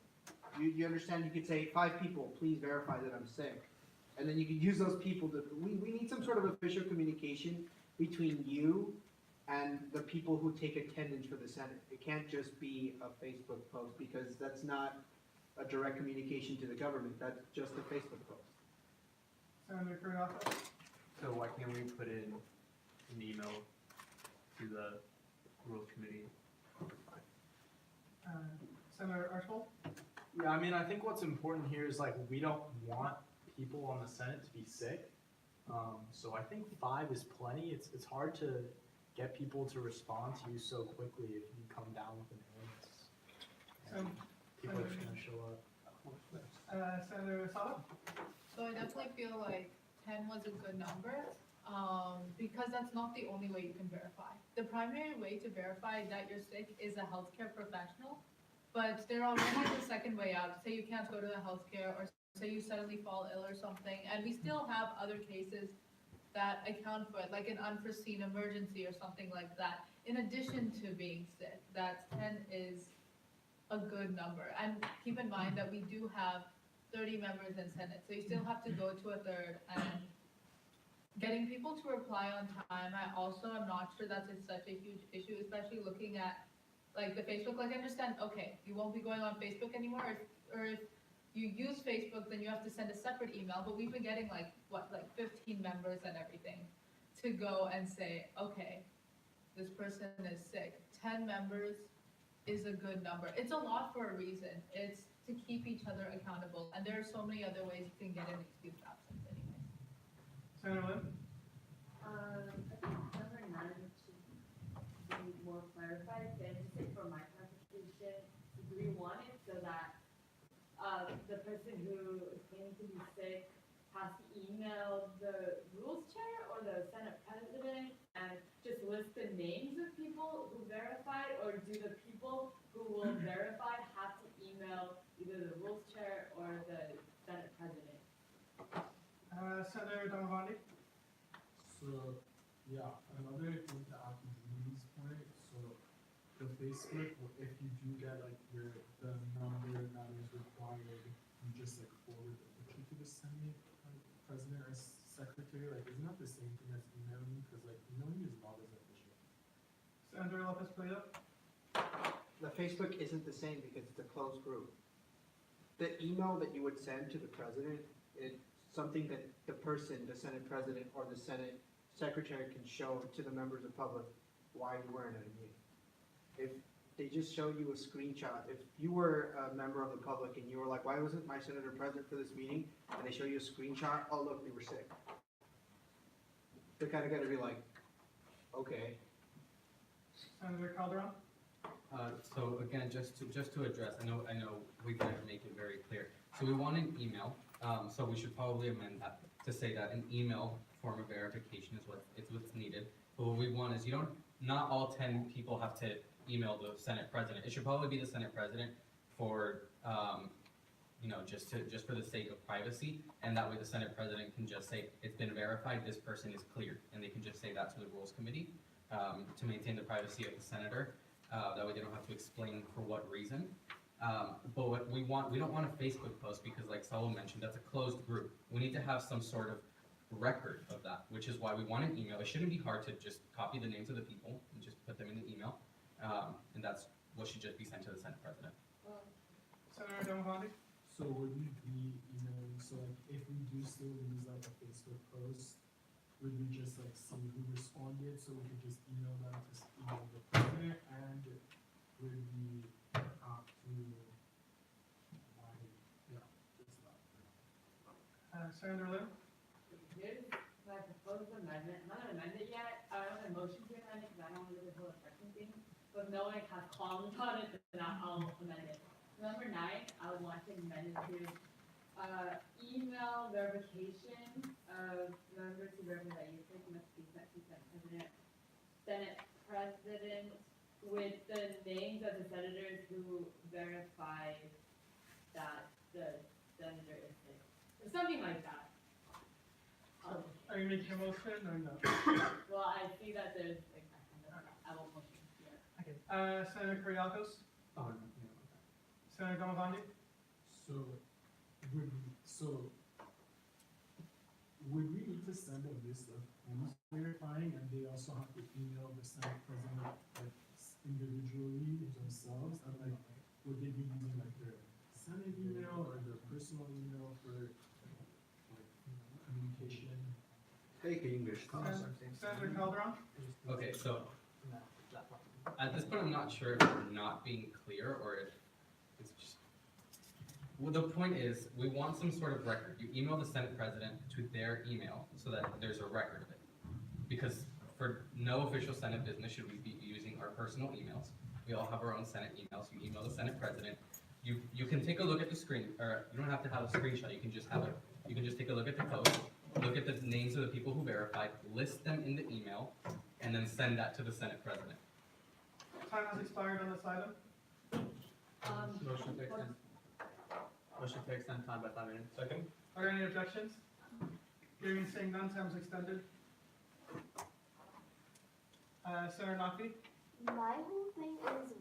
you understand, you could say 5 people, please verify that I'm sick. And then you could use those people we need some sort of official communication between you and the people who take attendance for the Senate. It can't just be a Facebook post, because that's not a direct communication to the government, that's just a Facebook post. Senator Kurnoff? So why can't we put in an email to the Rules Committee? Senator Archibald? Yeah, I mean, I think what's important here is like, we don't want people on the Senate to be sick. So I think 5 is plenty. It's hard to get people to respond to you so quickly if you come down with an illness. And people are just gonna show up. Senator Sala? So I definitely feel like 10 was a good number, because that's not the only way you can verify. The primary way to verify that you're sick is a healthcare professional, but there already is a second way out. Say you can't go to the healthcare, or say you suddenly fall ill or something, and we still have other cases that account for it, like an unforeseen emergency or something like that. In addition to being sick, that 10 is a good number. And keep in mind that we do have 30 members in Senate, so you still have to go to a third, and getting people to reply on time, I also am not sure that's such a huge issue, especially looking at like the Facebook. Like, I understand, okay, you won't be going on Facebook anymore, or if you use Facebook, then you have to send a separate email, but we've been getting like 15 members and everything to go and say, okay, this person is sick. 10 members is a good number. It's a lot for a reason. It's to keep each other accountable, and there are so many other ways you can get an excused absence anyways. Senator Lim? I think number 9 should be more clarified, then just say for my clarification, degree 1 person who is claiming to be sick has to email the rules chair or the Senate president and just list the names of people who verified, or do the people who will verify have to email either the rules chair or the Senate president? Senator Damavandi? So, yeah, another thing to add to Judy's point, so the Facebook, if you do get like the number that is required, you just like forward the picture to the Senate president or secretary, like isn't that the same thing as emailing? Because like emailing is not as official. Senator Lopez Prieto? The Facebook isn't the same because it's a closed group. The email that you would send to the president, it's something that the person, the Senate president or the Senate secretary can show to the members of public why you weren't at a meeting. If they just show you a screenshot, if you were a member of the public and you were like, why wasn't my senator present for this meeting? And they show you a screenshot, oh look, they were sick. They're kind of gonna be like, okay. Senator Calderon? So again, just to address, I know we gotta make it very clear. So we want an email, so we should probably amend that to say that an email form of verification is what's needed. But what we want is not all 10 people have to email the Senate president. It should probably be the Senate president for, just for the sake of privacy. And that way the Senate president can just say, it's been verified, this person is cleared. And they can just say that to the Rules Committee to maintain the privacy of the senator. That way they don't have to explain for what reason. But what we don't want a Facebook post because like Saul mentioned, that's a closed group. We need to have some sort of record of that, which is why we want an email. It shouldn't be hard to just copy the names of the people and just put them in the email. And that's what should just be sent to the Senate president. Senator Damavandi? So would we be emailing, so like if we do still use like a Facebook post, would we just like see who responded, so we could just email them to email the president, and would we have to, just that. Senator Lim? Here's my proposed amendment. I'm not gonna amend it yet. I don't have a motion to amend it because I don't want to do the whole election thing. But if no one has comments on it, then I'll amend it. Number 9, I would want to amend it to email verification of members who verify that you must be sent to Senate president with the names of the senators who verify that the senator is sick. Or something like that. Are you making a motion or no? Well, I see that there's like, I won't motion, yeah. Okay. Senator Kuriakos? Oh, no, Senator Damavandi? Would we need to send a list of who's verifying, and they also have to email the Senate president like individually themselves, and like would they be using like their Senate email or their personal email for like communication? Take English class. Senator Calderon? Okay, so at this point, I'm not sure if we're not being clear or if it's just. Well, the point is, we want some sort of record. You email the Senate president to their email so that there's a record of it. Because for no official Senate business should we be using our personal emails. We all have our own Senate emails. You email the Senate president. You can take a look at the screen, or you don't have to have a screenshot. You can just have you can just take a look at the post, look at the names of the people who verified, list them in the email, and then send that to the Senate president. Time has expired on this item. Motion to extend time by 5 minutes. Second? Are there any objections? Hearing and seeing none, time is extended. Senator Nakvi? My whole thing is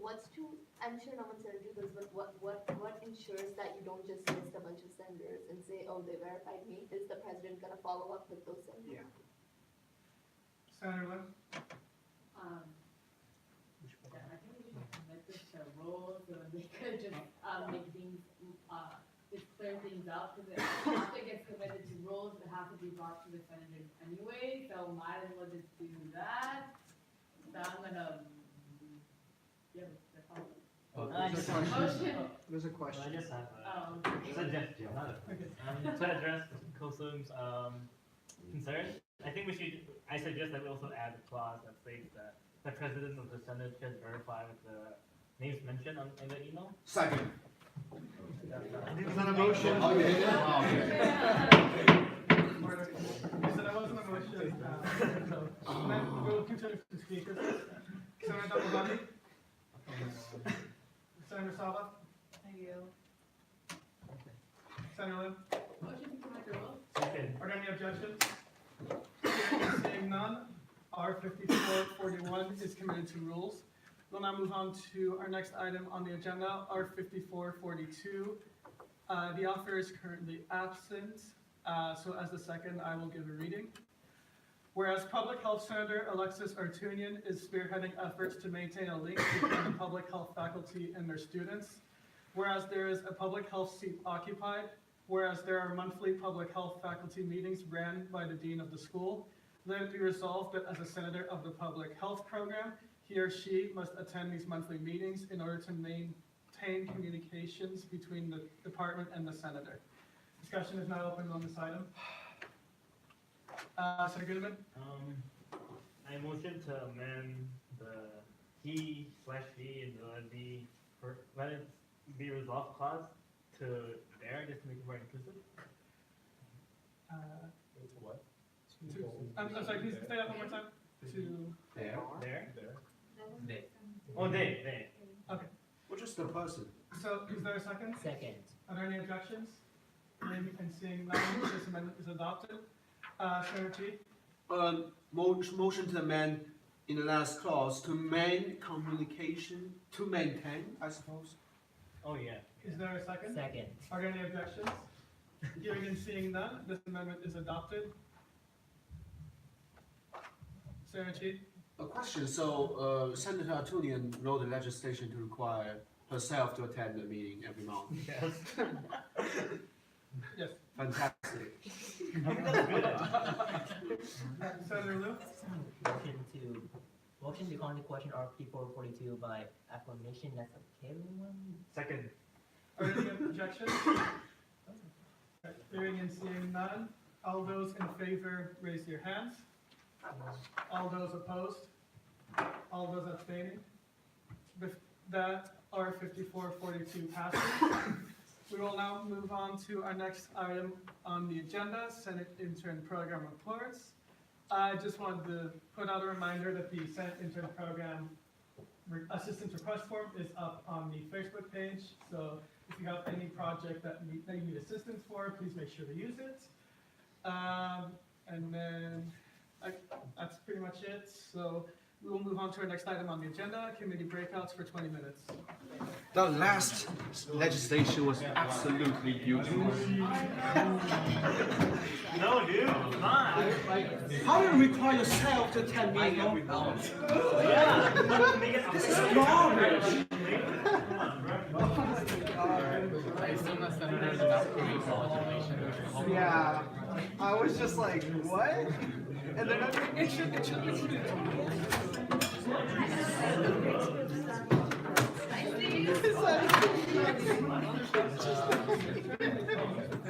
I'm sure no one's gonna do this, but what ensures that you don't just list a bunch of senators and say, oh, they verified me? Is the president gonna follow up with those senators? Yeah. Senator Lim? I think we should commit this to rules so that they could just make things, just clear things up, because if it gets committed to rules, it has to be brought to the senators anyway, so might as well just do that. So I'm gonna, There's a question. I just have Oh. a suggestion, not a to address Kosum's concern, I suggest that we also add a clause that states that the president of the Senate should verify with the names mentioned in the email. Second. Is that a motion? Oh, you did it? Oh, okay. So that wasn't a motion. So then we'll continue to speakers. Senator Abdullah. Senator Saba. Thank you. Senator Lim. Motion to suspend the rules? Second. Are there any objections? Seeing none, R 5441 is committed to rules. We'll now move on to our next item on the agenda, R 5442. The author is currently absent, so as the second, I will give a reading. Whereas Public Health Senator Alexis Artunian is spearheading efforts to maintain a link between the public health faculty and their students. Whereas there is a public health seat occupied. Whereas there are monthly public health faculty meetings ran by the dean of the school. Let it be resolved that as a senator of the public health program, he or she must attend these monthly meetings in order to maintain communications between the department and the senator. Discussion is now open on this item. Senator Goodman? I motion to amend the he/she and let it be resolved clause to there, just to make it more inclusive. To what? I'm sorry, can you say that one more time? To There. They. Oh, they. Okay. Or just the person. So is there a second? Second. Are there any objections? And seeing none, this amendment is adopted. Senator Chi? Motion to amend in the last clause to maintain, I suppose. Oh, yeah. Is there a second? Second. Are there any objections? Hearing and seeing none, this amendment is adopted. Senator Chi? A question, so Senator Artunian wrote the legislation to require herself to attend the meeting every month. Yes. Yes. Fantastic. Senator Liu? Motion to call into question R 5442 by acclamation. That's okay, everyone? Second. Are there any objections? Hearing and seeing none, all those in favor, raise your hands. All those opposed? All those abstaining? With that, R 5442 passes. We will now move on to our next item on the agenda, Senate Intern Program Reports. I just wanted to put out a reminder that the Senate Intern Program Assistance Request Form is up on the Facebook page. So if you have any project that you need assistance for, please make sure to use it. And then that's pretty much it. So we will move on to our next item on the agenda, committee breakouts for 20 minutes. The last legislation was absolutely beautiful. No, dude, come on. How do you require yourself to attend meeting every month? Yeah. This is garbage. I assume the senators are not putting congratulations. Yeah, I was just like, what? And then it should.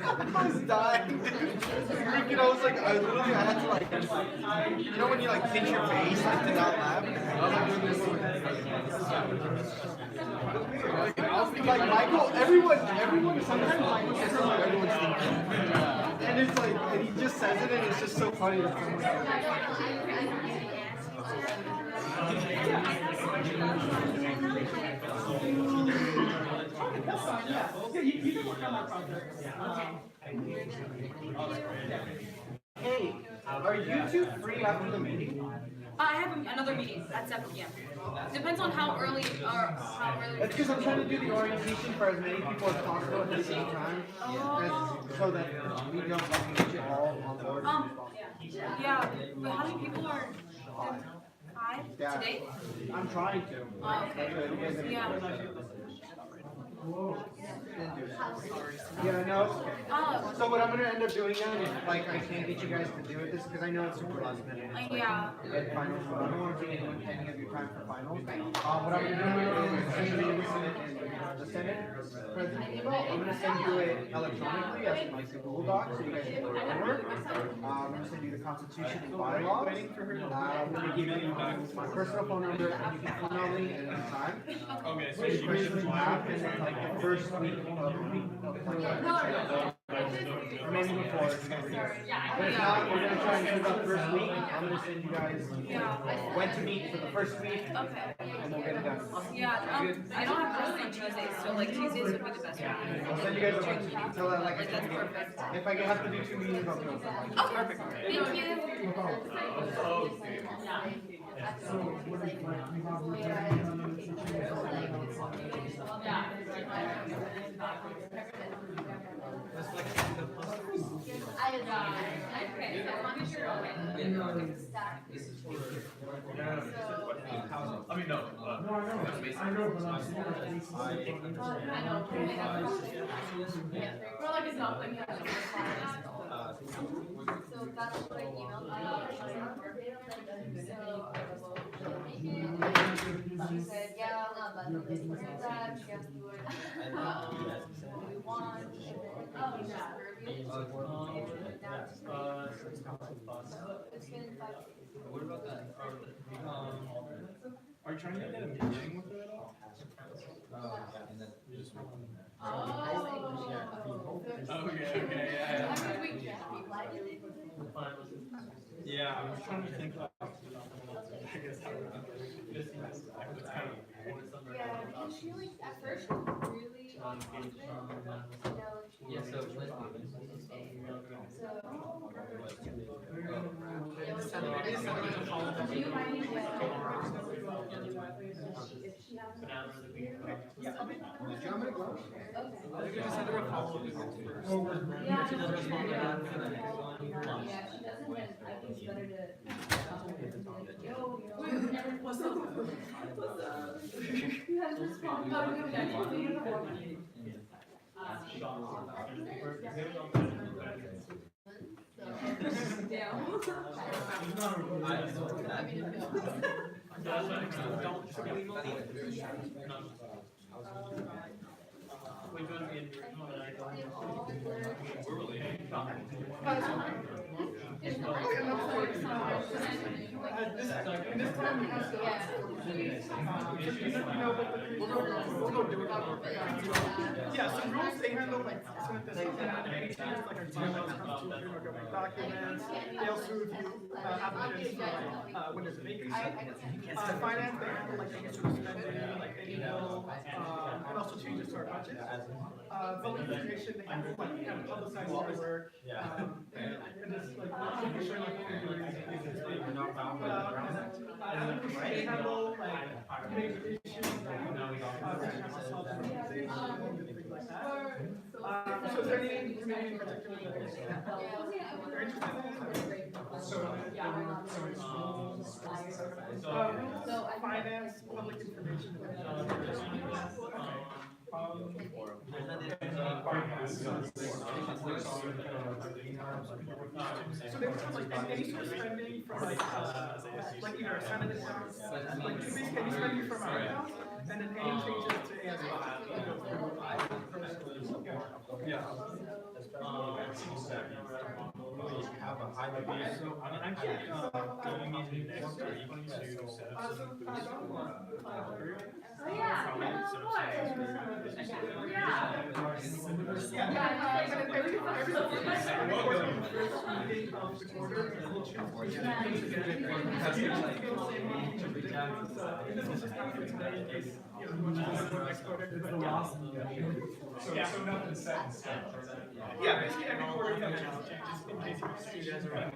I was dying, dude. Freaking, I was like, I had to like, you know when you like pinch your face like to not laugh? I was like doing this. Like Michael, everyone, sometimes Michael says what everyone's thinking. And it's like, and he just says it and it's just so funny. You can work on that project. Hey, are you two free after the meeting? I have another meeting at 7 p.m. Depends on how early That's because I'm trying to do the orientation for as many people as possible at the same time, so that we don't like get you all on board. yeah, but how many people are 5 Yeah. today? I'm trying to. Okay. Yeah. Yeah, no. So what I'm gonna end up doing now is, like, I can't get you guys to do it this because I know it's super last minute. Yeah. And finals, so I don't want to take anyone any of your time for finals. What I'm gonna do is send you the Senate President email. I'm gonna send you it electronically as like the Google Doc, so you guys can look it over. I'm gonna send you the Constitution and bylaws. I'm gonna give you my personal phone number, and you can email me at any time. Okay, so Any questions you have, and then like the first week of or maybe before. But if not, we're gonna try and set up first week. I'm gonna send you guys when to meet for the first week. Okay. And we'll get it done. Yeah, I don't have first on Tuesdays, so like Tuesdays would be the best one. I'll send you guys a bunch until like a That's 2 meeting. perfect. If I have to do 2 meetings, I'll do it. Okay, perfect. Thank you. No problem. So what is like, you have your Okay, as long as you're okay. This is for. Housing. I mean, no. No, I know, but I'm saying that Well, like it's not like that. So that's what I emailed her. She said, yeah, but the lady said that, she asked me what we want, and then just verbiage. It's been 5 days. What about that? Are you trying to get a meeting with her at all? You just want. Okay, yeah. Yeah, I was trying to think of, I guess how we're gonna do this. It's kind of. Yeah, because she like, at first she was really confident, you know, she Yeah, so when. Do you mind if she has? Yeah, I'll be. Do you want me to go? Okay. Just send her a follow-up email. Yeah. She doesn't respond to that for the next one. Yeah, she doesn't, and I think it's better to. Yo, what's up? What's up? You have this problem. Oh, you have This time we have to. We'll go do it. Yeah, so rules, they handle like, so if there's something that any changes, like our emails come to you, or government documents, they also review, applicants for, when there's a vacancy. Finance, they handle like any sort of spending, like any bill, and also changes to our budget. Public information, they handle like, kind of publicize our work, and just like, making sure like, we're doing things that's being put out. They handle like, major issues, like, things like that. So is there any committee in particular that is, you're interested in? So finance, public information. So they would have like any sort of spending from like either a Senate account, like basically any spending from our account, and then any changes to ASUCI. Yeah. Have a high level. So I'm actually going into next week to set up some booths for So nothing set in stone. Yeah, basically every quarter you have changes in case you guys are.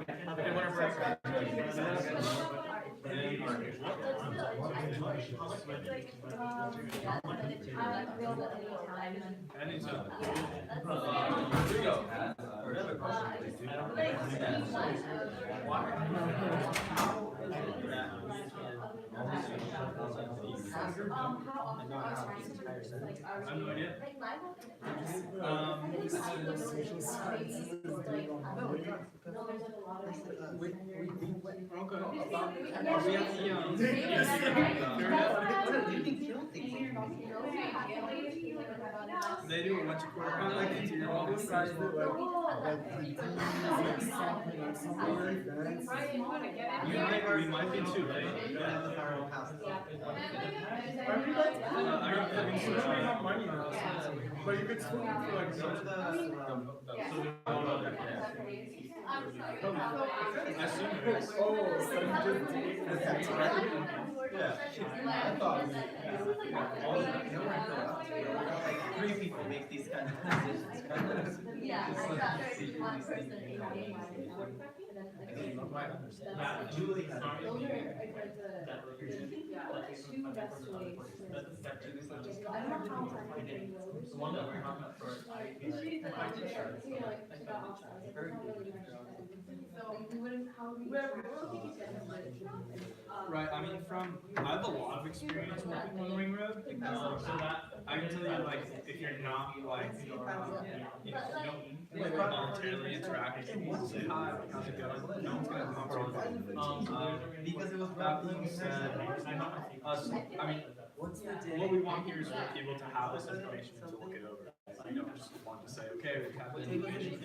They do a bunch of quarter On like into your all the office. sides that like the D's like something on somewhere, that's. We might be too late. I mean, that's cool. I mean, since we have money now, but you could still do for like some. I assume it is. Oh, so you just take this. I thought three people make these kind of decisions. Yeah, It's I like got you see one these person things. in my mind, and then I quite understand. Julie had. Those are like the two best ways to. I don't know how time I can go. The one that we're talking about first. She got off, she got off, I was like, it's not really much. Like, we wouldn't, how would we? Right, I mean, I have a lot of experience working on the ring road, so that, I can tell you, like, if you're not, like, if you don't voluntarily interact with people, say hi, how's it going, no one's gonna come to you. Because it was That being said, I mean, what we want here is for people to have this information and to look it over. You don't just want to say, okay, we have the information.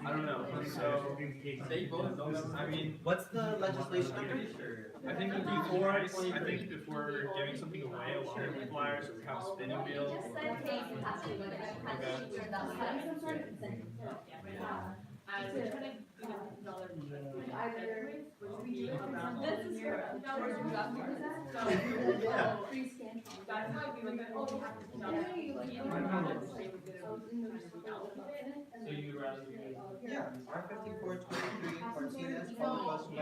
I don't know, so, I mean, What's the legislation under? I think it'd be nice, I think if we're giving something away along with flyers, or we have a spinning wheel. This is for. That's why we were gonna. So you rather Yeah, R5423, Martinez, followed us by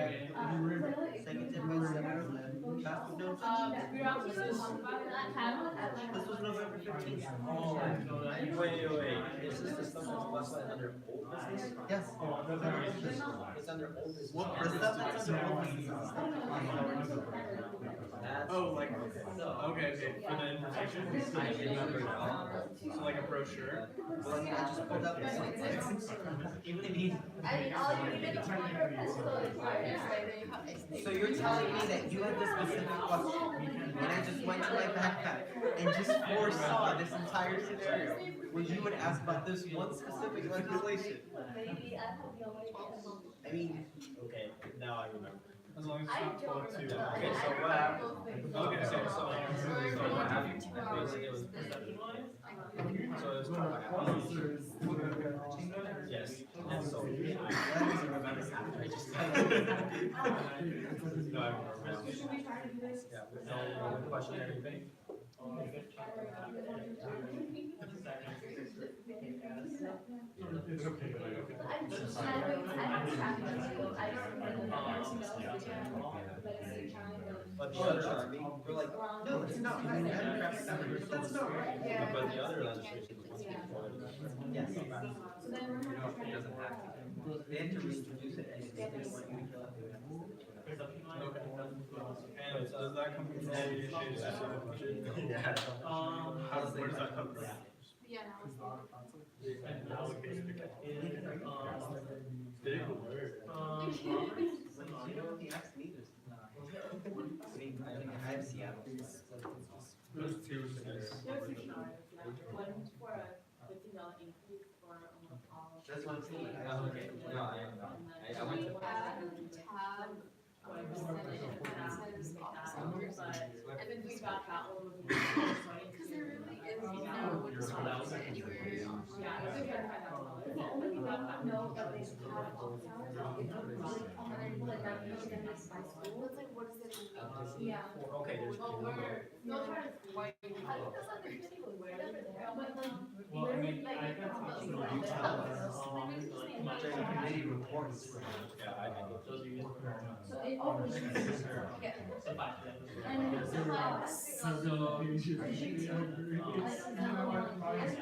seconded by Senator Lynn, passed with no changes. This was November 15th. Oh, wait. Is this the stuff that's classified under old business? Yes. It's under old business. The stuff that's under old business. Oh, like, okay, for the information? I remember it all. So like a brochure? Well, I just pulled up this. Even if you. I mean, all you need is one more pencil is right. So you're telling me that you had this specific question, and I just went to my backpack and just foresaw this entire scenario where you would ask about this one specific legislation? Maybe I have no idea. I mean, Okay, now I remember. As long as it's I not don't 12 remember. Okay, so what happened? Okay, so what happened? Basically, it was perception wise. So it was yes, and so I just. No, I remember. Should we try to do this? Yeah, with no question or anything. But the other, we're like, no, it's not. That's not right. But the other legislation was before. yes. So then we're gonna try. It doesn't have to. They had to reintroduce it, and if they didn't want you to fill out, they would have to send it to you. Okay. And does that come from the negotiated specific budget? Yeah. Where does that come from? Yeah, now Big word. You know what the asked me, there's not. I mean, I have Seattle. Those two things. There's two scenarios, yeah. One for a $15 increase for almost all. That's what I'm saying. Okay, no, I went to. tab, And then we got that one. Because there really is no response anywhere. Yeah, it's a good $5,000. The only thing I don't know that they have office hours is if it's like that, you can by school. It's like, what does it mean? Yeah. Okay, there's. Well, we're still trying to see why. I think that's not the anyway, where is it? But like, Well, I mean, like, I got talked to like, you like, committee reports. Yeah, I know. so it always. Yeah. And it's like.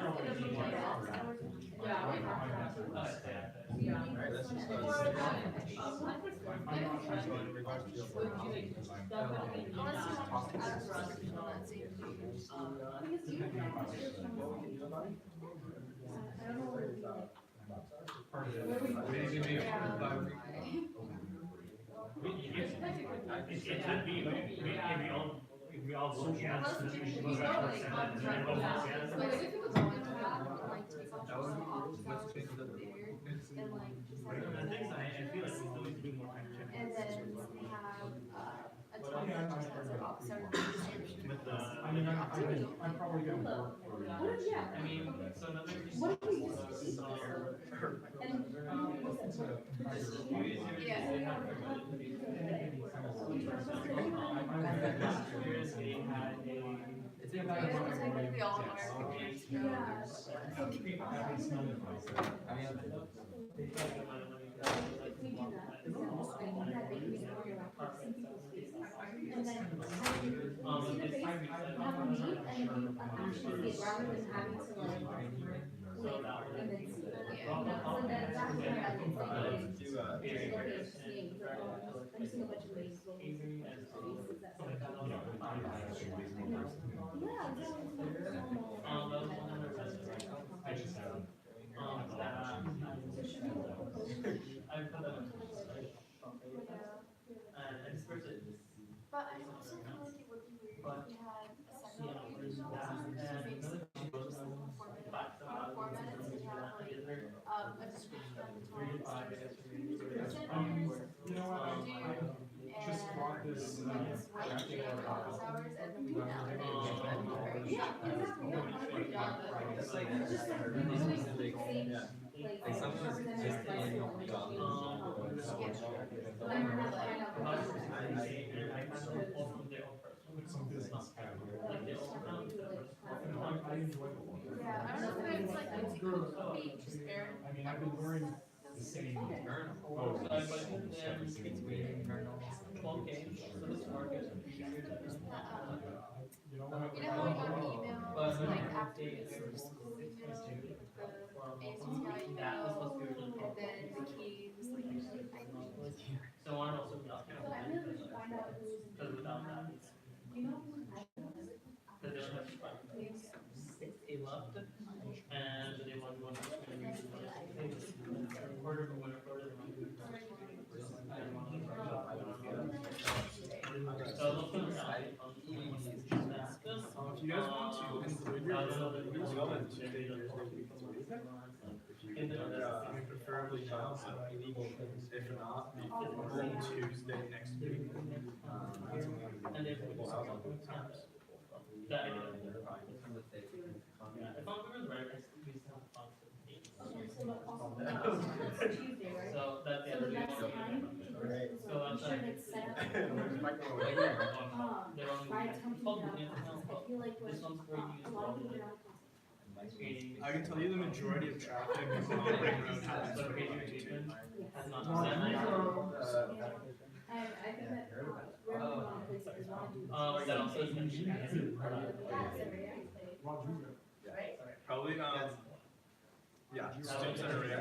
Yeah. Alright, let's just In regards to your. It could be, maybe all, if we all vote yes, Unless then we you should go go back to like the on Senate, and then record, vote yes. so like if it was going to happen, like take off That would some be office what's hours changed there, the and like just The have. thing is, I feel like we still need to do more fact checking. And then we have, a town manager as our officer. With the. I'm probably gonna work for. What if, yeah. I mean, so another. What if we just- And, technically all of our pictures. If we do that, then this way you have they can ignore your laptop, see people's faces. And then see the face, have them meet, and then you actually see it rather than having to like wait and then see. So then that's where I think like just look at names, like I'm seeing a bunch of names, so faces that. Yeah, but I also feel like it would be weird if we had a second regional officer, maybe just like 4 minutes, and you have like, a description of the topic, You know what, I just bought this, it's right here in office hours, and then we can allocate. Yeah, exactly, yeah, not a great job, but it's like, it's just like, really like, Like sometimes it's just the annual job. some business category. I enjoy the one. Yeah, I don't know if it's like, it's being transparent. I mean, I've been wearing the same. Oh, you know what? You know how we got the emails, like after the school email, the ASUCI email, and then the keys, like, So I also. So I really wish to find out who's in. Because without that, You know who's. because they don't have to fight. They left, and they want one. Quarter of whatever. If you guys want to include your movies on Tuesday, Thursday, week to week, if you can, I mean, preferably now, if not, before Tuesday next week. That's when we can do out both times. That idea. Yeah, if I'm remembering right, we still have fun. Okay, so but also, that's Tuesday, right? So that's the So other the day. next time, So I'm I'm sure like. it's set up. They're only. By the time people get out of class, I feel like when, This one's for you. a lot of people get out of class. I can tell you the majority of traffic is on the ring road has for longitude. Has not And been sent. I think that, we're in one place that is one of the. Or that also is mentioned. Probably, yeah, student center ring, or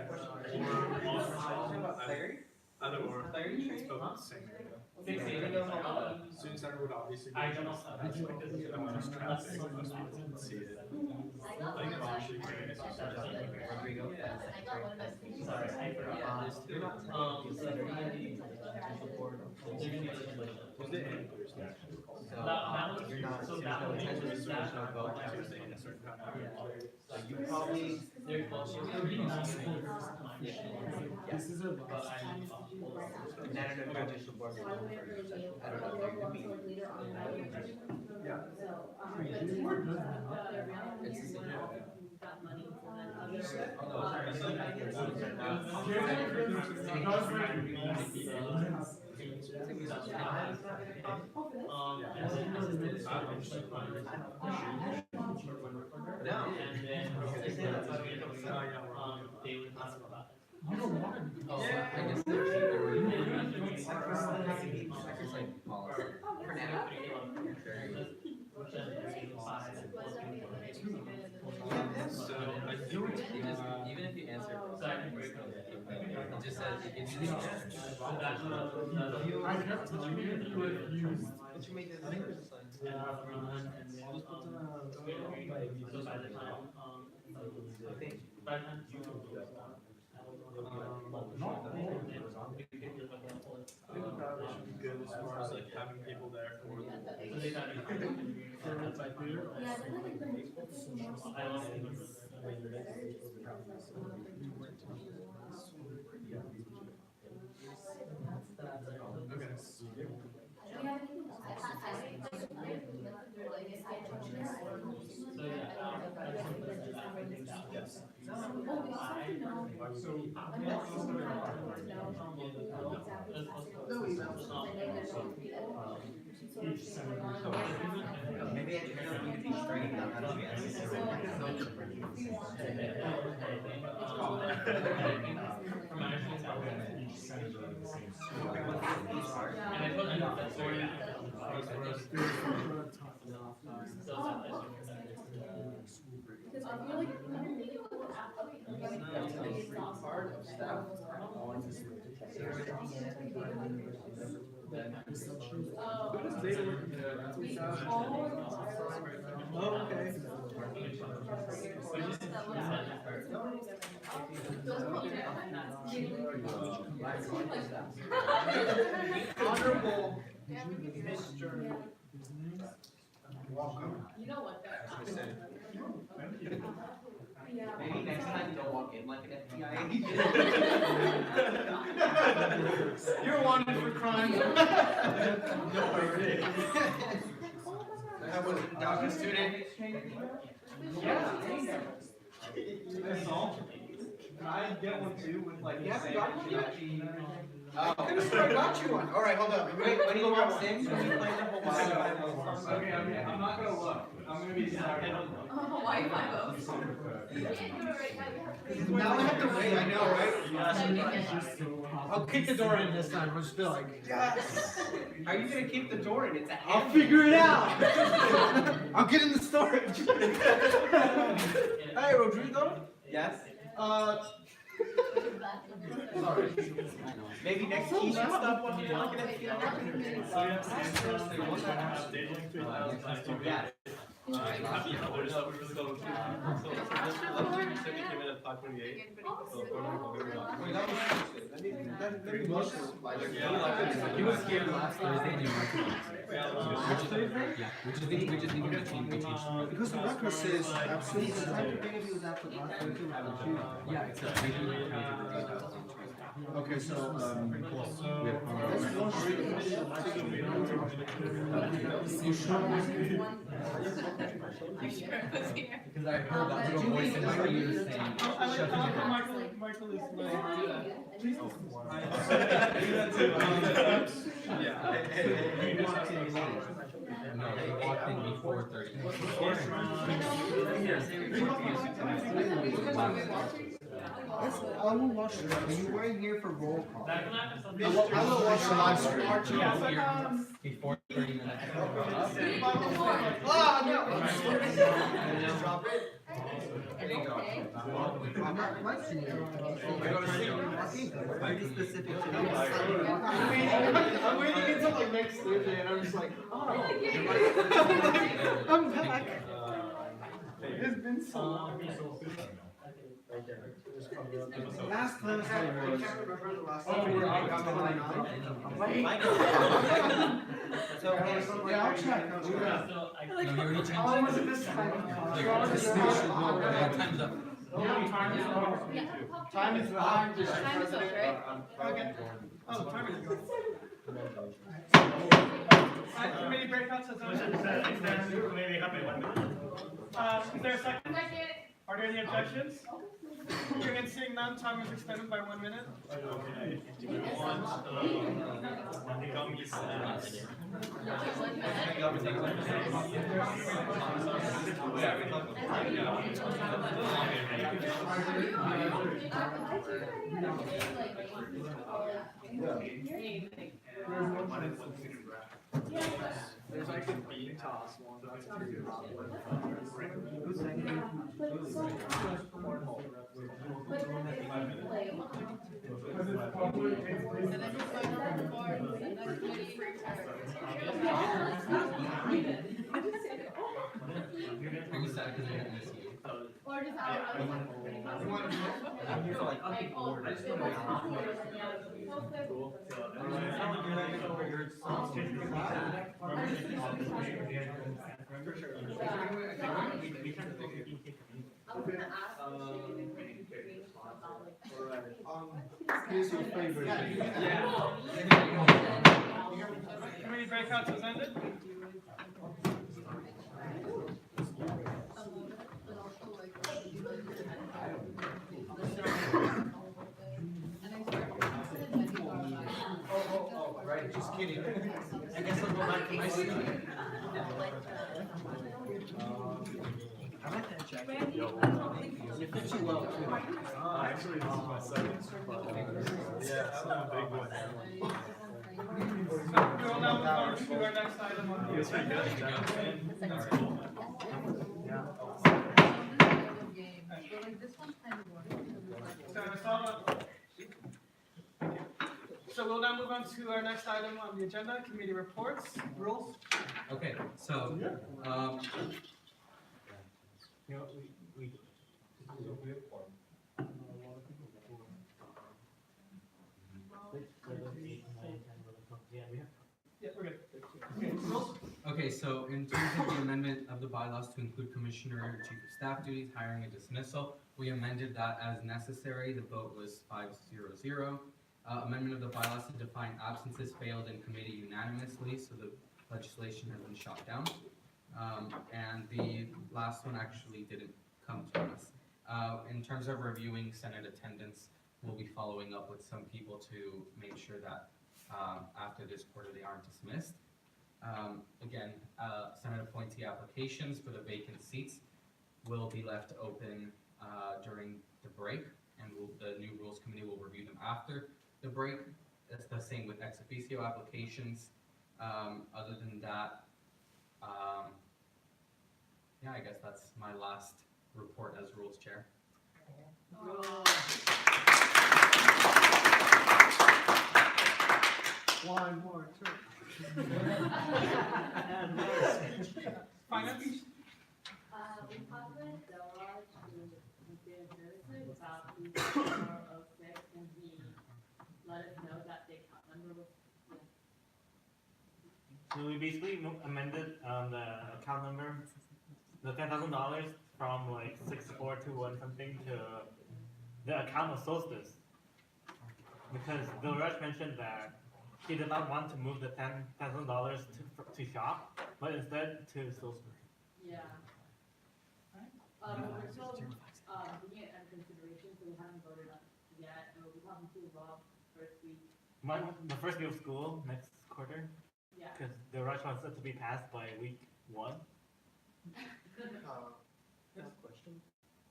either or, it's both the same area. Student center would obviously be. I don't know. The most traffic, most people would see it. I think it's actually great. It's just Sorry, I forgot. There's two. So they're gonna be. They're gonna be legislation. Tuesday and Thursday. So, That one, you're not, so there's that no one attention, is there's that. no vote. Tuesday and a certain time. So you probably, There's This is a. But I. and I don't know if judicial board So I member went first. really late, I don't know if they're gonna be. later on in my. Yeah. So, It's the same. Got money from that other. Although, sorry, so I guess those are not. And then this is the. No. And then. They would talk about it. You don't want to. Oh, I guess there's. I guess like policy. For now. So I think Even if you answer. So I can break it. It just says, it gives you the answer. I kept telling you you refused. But you made it later. So by the time, by the time you no. we can just look at all. I think that should be good. far as like having people there for the. Maybe I just need to be straight up. How do we ask this? Each senator in the same school. Part of staff on Oh, okay. Honorable Mr. Welcome. You know what, Maybe next time don't walk in like an FBI agent. You're wanted for crime. I was a DACA student. Yeah. That's all. Can I get one too with like? You haven't got one yet? I could've sworn I got you one. All right, hold up. Wait, when you go out Sims, when you play the Hawaii Okay, I'm not gonna look. I'm gonna be sorry. Hawaii 5-0. Now I have to wait, I know, right? I'll kick the door in this time, I'll just be like, yes! How are you gonna keep the door in? It's a I'll figure it out! I'll get in the storage! Hey, Rodrigo? Yes? Sorry. Maybe next he should stop walking in like an FBI. Yeah. Happy hours. So this came in at 5:28. He was here last Thursday and you Yeah, we just need to change the change. Because the record says absolutely. Yeah, except we do need to Okay, so, because I heard that little voice in my ear saying, shut Michael is like, please. No, they walked in before 30. I will watch it. You weren't here for roll call. I will watch the live stream. Before 30 minutes. Oh, no. Just drop it. There you go. I'm not questioning you. Pretty specific to me. I'm waiting until like next Thursday and I'm just like, oh. I'm back. It's been so long. Last time I can't remember the last time. Oh, we're on line 9. So, Yeah, I'll check. I'll check. How long was it this time? Time's up. Time is behind. Time is up, right? Okay. Oh, time is gone. Committee breakouts, is there a second? Are there any objections? Hearing and seeing none, time is extended by 1 minute. There's like a bean toss one, that's pretty popular. Are you sad because they didn't miss you? Or just out. I'm here for like a big board. I just want to Cool. I For sure. I was gonna ask if you could bring about like. Here's your favorite. Committee breakouts is ended. Right, just kidding. I guess I'll go back to my seat. I like that jacket. You fit you well too. Actually, this is my second. Yeah, I'm a big one. We will now move on to our next item on the agenda. So we'll now move on to our next item on the agenda, committee reports, rules. Okay, so, You know, we Yeah, we're good. Okay, rules. okay, so in terms of the amendment of the bylaws to include commissioner or chief of staff duties, hiring and dismissal, we amended that as necessary. The vote was 5-0-0. Amendment of the bylaws to define absences failed in committee unanimously, so the legislation has been shot down. And the last one actually didn't come to us. In terms of reviewing Senate attendance, we'll be following up with some people to make sure that after this quarter they aren't dismissed. Again, Senate appointee applications for the vacant seats will be left open during the break, and the new rules committee will review them after the break. It's the same with ex officio applications. Other than that, yeah, I guess that's my last report as rules chair. One more turn. Finance? We talked with Della to give notice about the 406, and he let us know that the account number was. So we basically amended the account number, the $10,000 from like 6421 something to the account of Solstice. Because Bill Rush mentioned that he did not want to move the $10,000 to shop, but instead to Solstice. Yeah. We're still, bringing it under consideration, so we haven't voted on it yet, and we'll be talking to Rob first week. The first week of school next quarter, Yeah. because the Rush wants it to be passed by week 1. Question.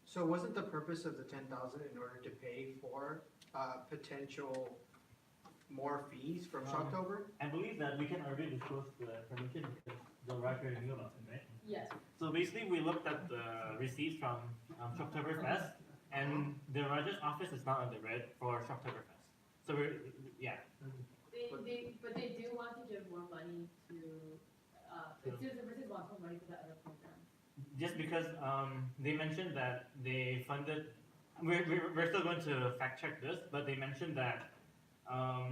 So wasn't the purpose of the 10,000 in order to pay for potential more fees from Shocktober? I believe that we can already disclose the information because the Rush already knew about it, right? Yes. So basically, we looked at the receipts from Shocktoberfest, and the Raj's office is not on the red for Shocktoberfest. So yeah. But they do want to give more money to, Citizen versus wants more money for the other programs. Just because they mentioned that they funded, we're still going to fact check this, but they mentioned that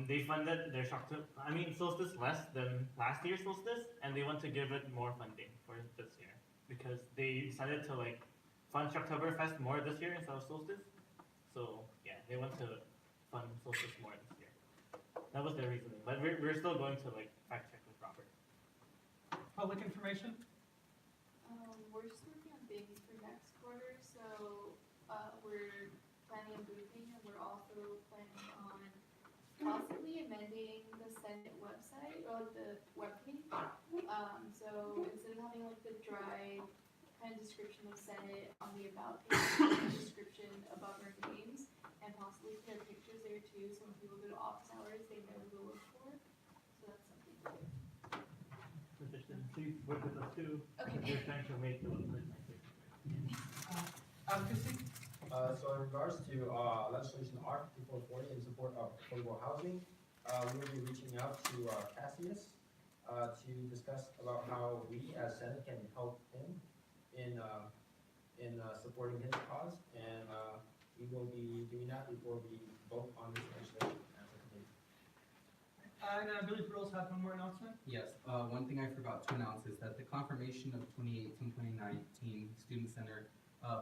they funded their Solstice less than last year's Solstice, and they want to give it more funding for this year because they decided to like fund Shocktoberfest more this year instead of Solstice. So yeah, they want to fund Solstice more this year. That was their reasoning, but we're still going to like fact check with Robert. Public information? We're just working on things for next quarter, so we're planning a briefing, and we're also planning on possibly amending the Senate website or the webpage. So instead of having like the dry kind of description of Senate on the about page, a description above our names, and possibly put our pictures there too, so when people go to office hours, they know who to look for. So that's something to do. Please work with us too. Okay. We're trying to make the website nicer. Advocacy? So in regards to legislation R5440 in support of affordable housing, we will be reaching out to Cassius to discuss about how we as Senate can help him in supporting his cause, and we will be doing that before we vote on this legislation as a committee. And I believe we also have one more announcement. Yes, one thing I forgot to announce is that the confirmation of 2018-2019 Student Center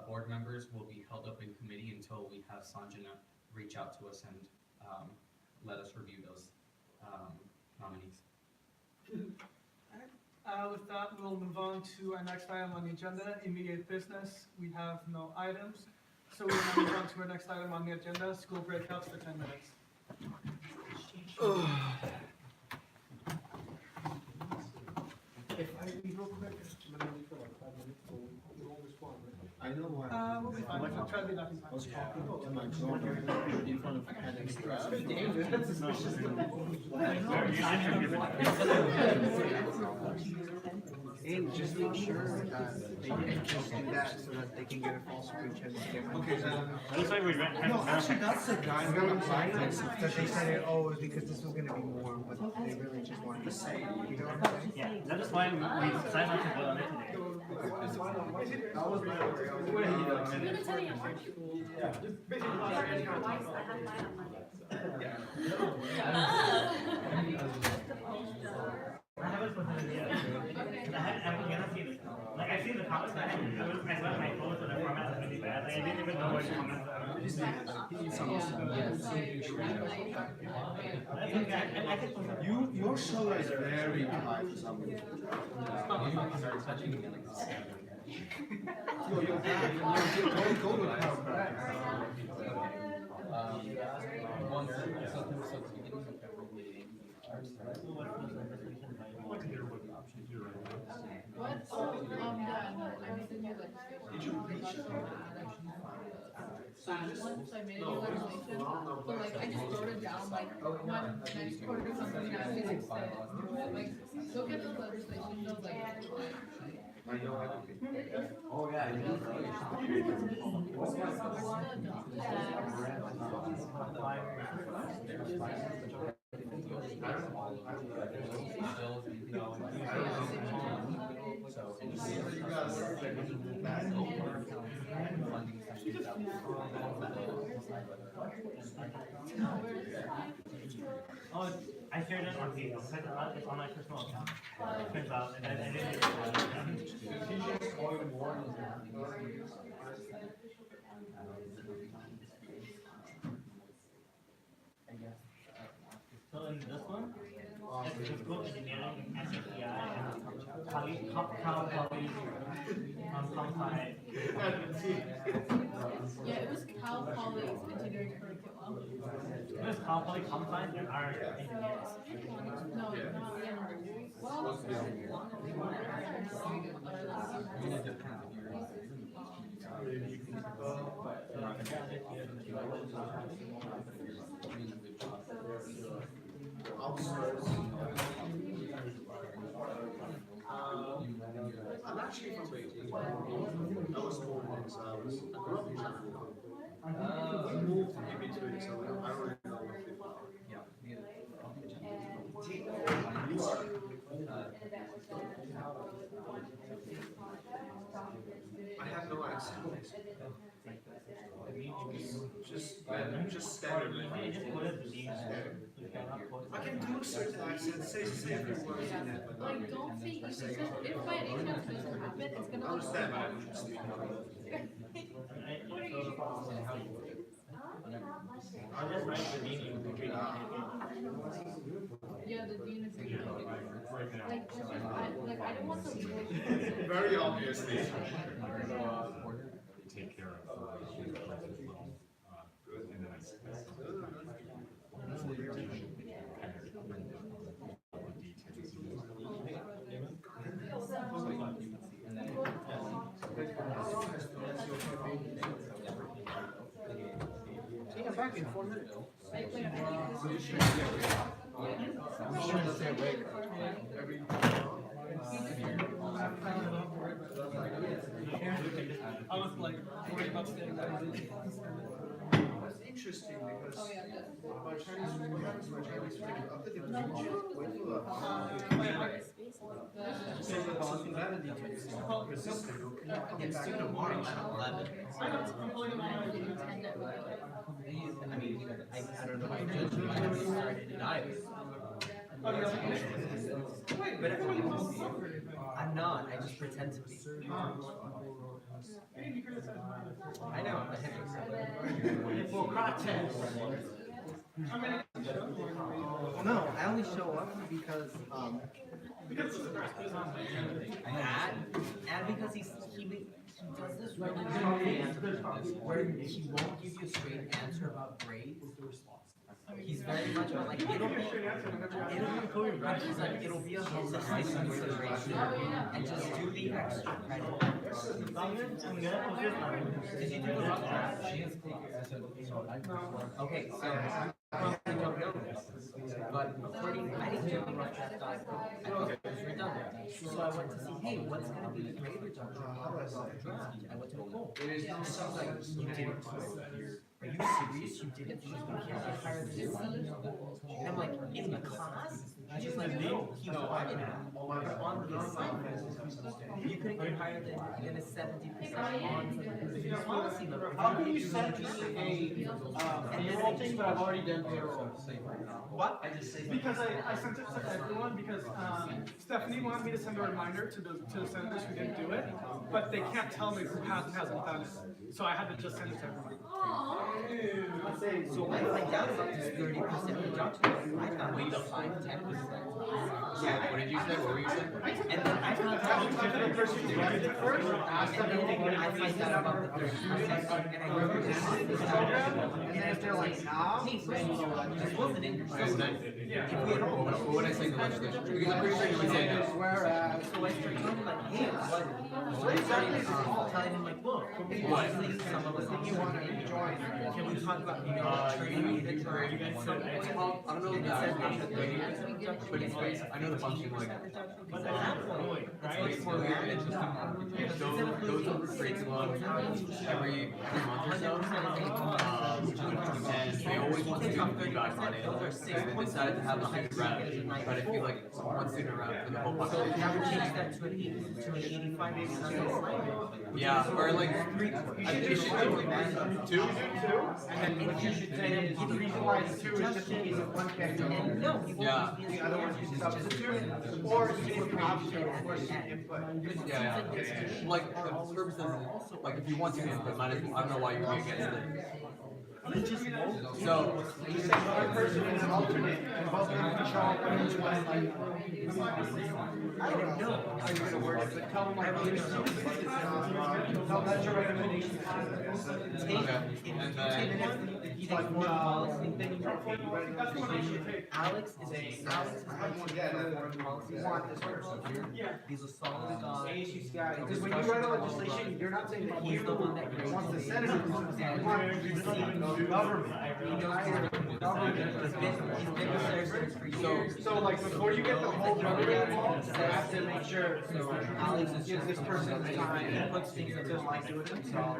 board members will be held up in committee until we have Sanjana reach out to us and let us review those nominees. With that, we'll move on to our next item on the agenda, immediate business. We have no items. So we'll now move on to our next item on the agenda, school breakouts for 10 minutes. If I leave real quick, I'm gonna leave for like 5 minutes, so we won't respond, right? I know why. We'll be fine. We'll try to be back in I was time. talking to my daughter in front of Alex. That's suspicious. And just make sure they can do that so that they can get a false pretense. Okay, Looks like we ran. no, actually, that's the guy who applied that they said it, oh, it's because this was gonna be more, but they really just wanted to say, you know what I'm saying? Yeah, that's why we decided not to vote on it today. That was my worry. I was You're gonna tell me in March? Yeah. I haven't put it in yet. I'm gonna see it. Like, I see the comments, but I left my photos in a format that's really bad. Like, I didn't even know what comments Your show is very high for some reason. You're back. Go to What? Oh, I'm done. I made the new legislation. Did you reach it? Once I made a new legislation, but like I just wrote it down like when next quarter something I always extend. Like look at the legislation bills like. I know everything. Oh, yeah. Oh, I shared it on Facebook. It's on my personal account. It turns out, and I didn't. So in this one, it's physical engineering, ASUCI, and poly, compi. Yeah, it was Cal Poly's engineering curriculum. It was poly, compi, and our engineers. No, not university. Well, I'm actually from Beijing. I was 4 months. I grew up in China. We moved in between, so I don't really know what people are. I have no accent. Just standard language. I can do certain accents, say few words in it, but like don't say because if by any chance it doesn't happen, it's gonna. I understand why we should speak. What are you? I'll just write the meaning. Yeah, the dean is like, I don't want the legal. Very obviously. Take care of issues as well. And then See, I'm back in 4 minutes. I was like worried about staying there. That's interesting because my Chinese friends, after the so humanity is resistant. It's due tomorrow at 11. I I mean, I don't know if the judge might have started it either. Oh, the other commissioners? Wait, but everyone knows. I'm not, I just pretend to be. Hey, you criticize mine. I know, the Hippocrates. How many did you show? No, I only show up because, Because it's the first person. and because he does this really good thing where he won't give you a straight answer about grades. He's very much about like, it'll be going right, he's like, it'll be a holistic consideration, and just do the extra credit. Did you do the rough draft? Okay, so, I don't know this, but according, I didn't do the rough draft either, I thought it was redundant. So I went to see, hey, what's gonna be the grade reduction on the rough draft? I went to Nicole. She's like, you didn't do it. Are you serious? You didn't do it? You can't get higher than C? And I'm like, in the class? She's like, no, he wanted it. But on the assignment, you couldn't get higher than a 70% on the policy level. How can you send me a, payroll thing, but I've already done payroll? What? Because I sent it to everyone because, Stephanie wanted me to send a reminder to the senators who didn't do it, but they can't tell me who has and hasn't done it. So I had to just send it to everyone. So I find out about this 30% reduction. I found like 5-10%. Yeah, what did you say? What were you saying? And then I found out the person who did it first, and then I find out about the 30%, and I go to this program, and then if they're like, nah, hey, first of all, this wasn't in your system. If we had all What would I say in the legislation? Because I'm pretty sure you would say no. so I started talking like, hey, what? So I started telling him like, look, obviously some of us think you want to join. Can we talk about, training the term? It's called, I don't know the but it's based, I know the function like, it's more weird, it's just, those are rates one every month or so. And they always want student feedback on it, and they decided to have a student rep, but I feel like one student rep for the whole So population. now we change that to an 85, 86. Yeah, or like, I think it should do two? And then what you should say is, the reason why it's two is just in case if one can't do it. No, Yeah. The other one you substitute, or you can option for input. Yeah, like, the purpose is, like, if you want to input, might as well, I don't know why you would be against it. So, You say one person is an alternate, and both of them can show up when each one, like, I don't know how you're gonna word it, but tell them like, tell that's your recommendation. He's like more policy than you want. Alex is like foreign policy. You want this person here? He's a solid guy. Because when you write a legislation, you're not saying that He's the one that wants the senators, you want the government. He's been the citizen for years. So like before you get the whole government involved, you have to make sure, Alex is gives this person the time, he puts things in his life to it himself.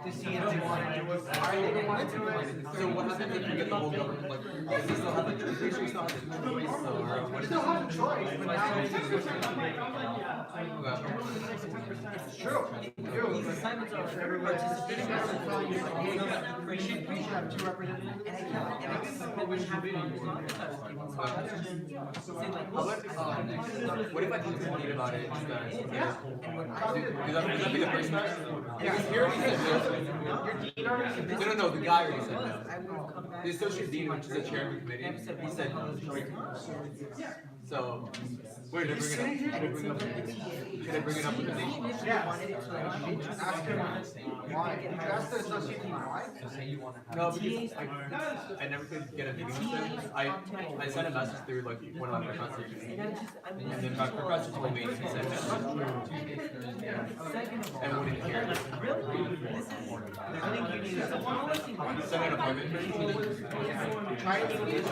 to see if they want to do it, why they don't want to do it. so what happens if you get the whole government, like, does he still have a choice, or still have a choice, or what You is still it? have a choice, but now it's true. These assignments are for every participant. We should have two representatives. And I kept what we have on the What if I talk to Nate about it instead? Yeah. And when I did, Does that be the first time? Yeah, He already said no. your dean already said No, the guy already said no. I would have come back. The associate dean, which is the chair of the committee, he said no. So, wait, did I bring it up? Did I bring it up with the nation? Yeah. Ask him why. You asked the associate dean why? No, because I never could get a meeting with him. I sent a message through like one of my professors, and then my professor told me he said no. And wouldn't hear it. I think you need a policy. Send an appointment. Try to do this.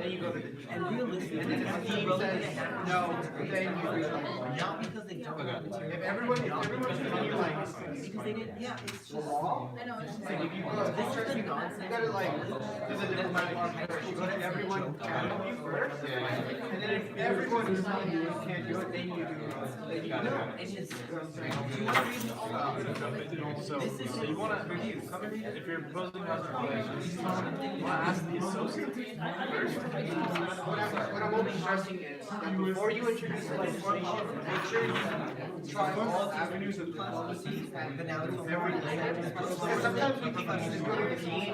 Then you go to. And realistically, And then if the dean says no, then you resign. not because they don't have material. If everyone's gonna be like, Because they didn't, yeah, it's just. I know, it's like if you go, This is nonsense. you gotta like, there's a different like, you go to everyone first, and then if everyone can't do it, then you do. So you wanna, if you're proposing housing regulations, you wanna ask the associate first. What I'm only stressing is that before you introduce legislation, make sure you try all avenues of policy and everything. Because sometimes we think we just go to the dean,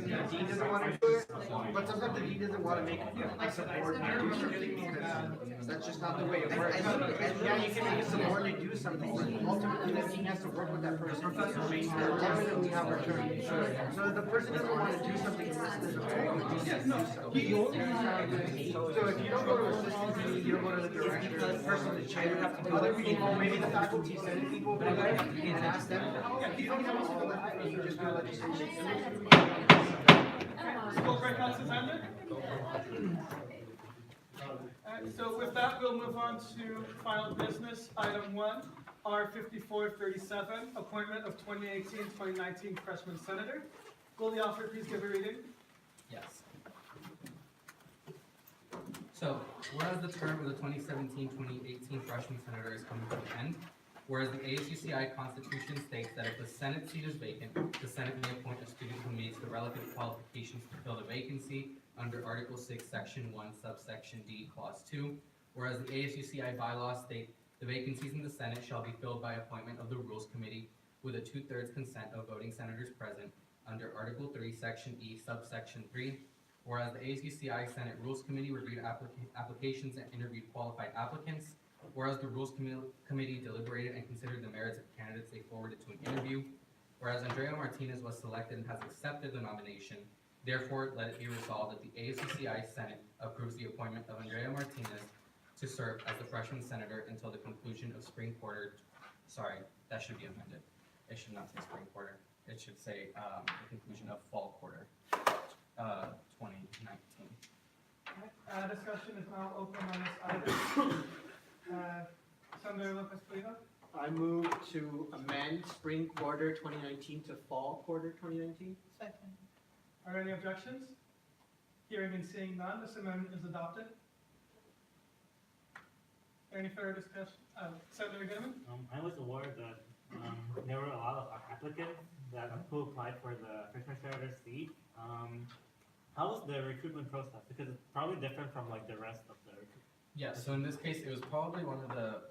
the dean doesn't want to do it, but sometimes the dean doesn't want to make a subordinate do something because that's just not the way it works. Yeah, you can make a subordinate do something, but ultimately the dean has to work with that person. Ultimately have a term. So if the person doesn't want to do something, the dean has to do something. So if you don't go to assistant dean, you don't go to the director, the person, the chair, other people, maybe the faculty, senate people, go there and ask them for help. You don't have to go like that, you just do legislation. School breakouts is ended. So with that, we'll move on to final business, item 1, R 5437, appointment of 2018-2019 freshman senator. Will the author please give a reading? Yes. So, whereas the term of the 2017-2018 freshman senator is coming to an end, whereas the ASUCI Constitution states that if the Senate seat is vacant, the Senate may appoint a student who meets the relevant qualifications to fill the vacancy under Article 6, Section 1, Subsection D, Clause 2, whereas the ASUCI bylaws state the vacancies in the Senate shall be filled by appointment of the Rules Committee with a 2/3 consent of voting senators present under Article 3, Section E, Subsection 3, whereas the ASUCI Senate Rules Committee reviewed applications and interviewed qualified applicants, whereas the Rules Committee deliberated and considered the merits of candidates they forwarded to an interview, whereas Andrea Martinez was selected and has accepted the nomination, therefore let it be resolved that the ASUCI Senate approves the appointment of Andrea Martinez to serve as the freshman senator until the conclusion of spring quarter, sorry, that should be amended. It should not say spring quarter, it should say the conclusion of fall quarter, 2019. Discussion is now open on this item. Senator Lopez Prida. I move to amend spring quarter 2019 to fall quarter 2019. Second. Are there any objections? Hearing and seeing none, this amendment is adopted. Any further discussion? Senator Goodman? I was aware that there were a lot of applicants who applied for the freshman senator seat. How was the recruitment process? Because it's probably different from like the rest of the recruitment. Yeah, so in this case, it was probably one of the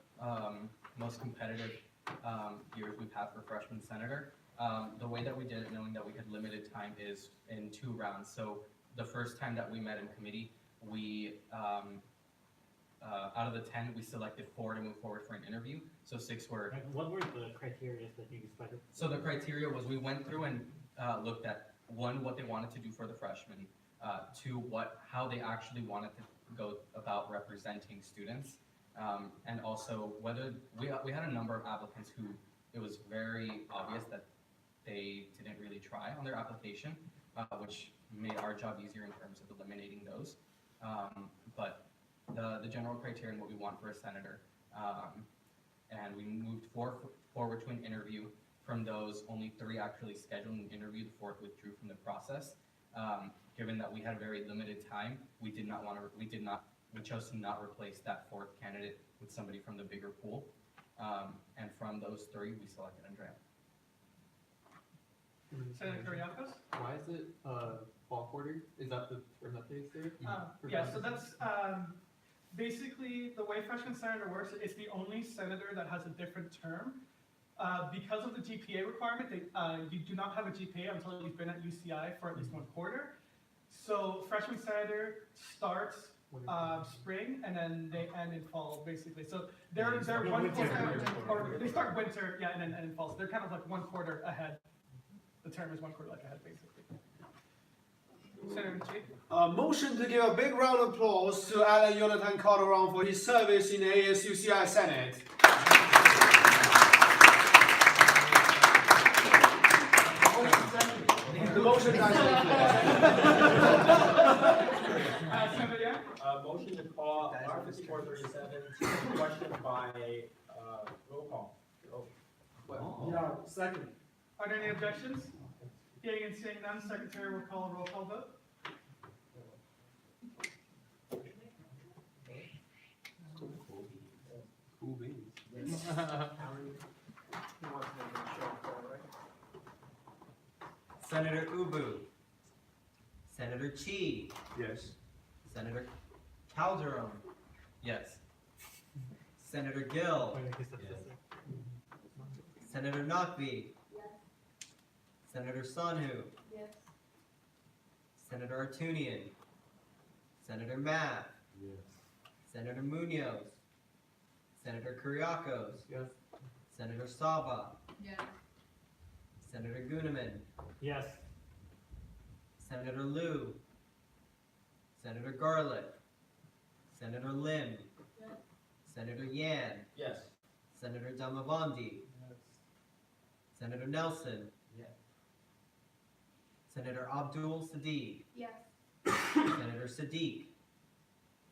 most competitive years we've had for freshman senator. The way that we did it, knowing that we had limited time, is in 2 rounds. So the first time that we met in committee, we, out of the 10, we selected 4 to move forward for an interview. So 6 were... Like, what were the criteria that you decided? So the criteria was we went through and looked at, 1, what they wanted to do for the freshmen, 2, how they actually wanted to go about representing students, and also whether we had a number of applicants who it was very obvious that they didn't really try on their application, which made our job easier in terms of eliminating those. But the general criteria and what we want for a senator, and we moved forward to an interview. From those, only 3 actually scheduled an interview. The 4th withdrew from the process. Given that we had very limited time, we chose to not replace that 4th candidate with somebody from the bigger pool. And from those 3, we selected Andrea. Senator Kuriakos? Why is it fall quarter? Is that the term that they say? Yeah, so that's basically the way freshman senator works. It's the only senator that has a different term. Because of the GPA requirement, you do not have a GPA until you've been at UCI for at least 1 quarter. So freshman senator starts spring and then they end in fall, basically. So they're 1 quarter, or they start winter, yeah, and then end in fall. So they're kind of like 1 quarter ahead. The term is 1 quarter ahead, basically. Senator Chi? Motion to give a big round of applause to Alan Jonathan Calderon for his service in the ASUCI Senate. The motion Motion to call R 5437 to question by roll call. Yeah, second. Are there any objections? Hearing and seeing none, Secretary will call a roll call vote. wants to make sure, right? Senator Ubu. Senator Chi. Yes. Senator Calderon. Yes. Senator Gill. Senator Naqvi. Senator Sanhu. Yes. Senator Artunian. Senator Matt. Yes. Senator Munoz. Senator Kuriakos. Yes. Senator Saba. Yes. Senator Gooneman. Yes. Senator Liu. Senator Garlick. Senator Lim. Yes. Senator Yan. Yes. Senator Damavandi. Senator Nelson. Yes. Senator Abdul Sadiq. Yes. Senator Sadiq.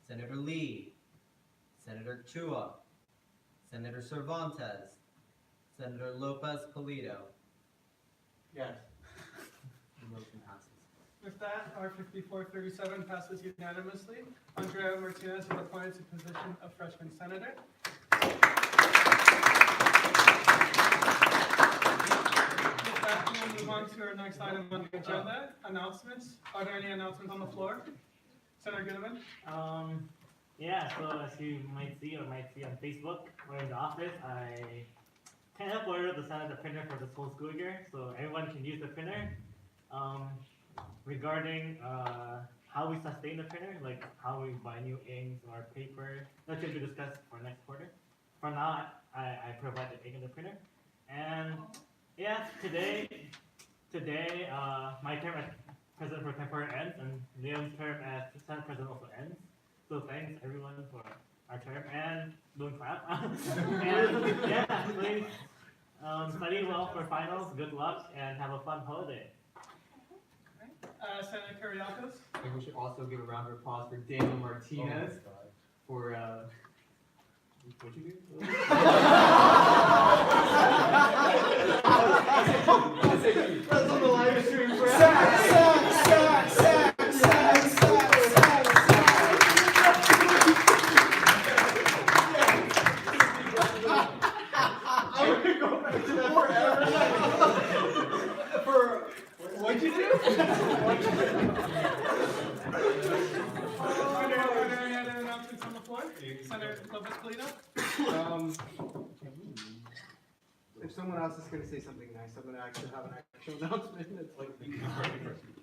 Senator Lee. Senator Chua. Senator Cervantes. Senator Lopez Polito. Yes. The motion passes. With that, R 5437 passes unanimously. Andrea Martinez is appointed to the position of freshman senator. With that, we'll move on to our next item on the agenda, announcements. Are there any announcements on the floor? Senator Gooneman? Yeah, so as you might see on Facebook or in the office, I kind of ordered the Senate printer for this whole school year, so everyone can use the printer. Regarding how we sustain the printer, like how we buy new inks or paper, that should be discussed for next quarter. For now, I provide the ink and the printer. And yeah, today, my term as President pro tempore ends, and Liam's term as Senate President also ends. So thanks everyone for our term and don't clap. And yeah, please study well for finals. Good luck and have a fun holiday. Senator Kuriakos? I think we should also give a round of applause for Daniel Martinez for what'd you do? That's on the live stream, bro. I'm gonna go back to that forever. For what'd you do? Are there any other announcements on the floor? Senator Lopez Polito? If someone else is gonna say something nice, I'm gonna actually have an actual announcement. It's like,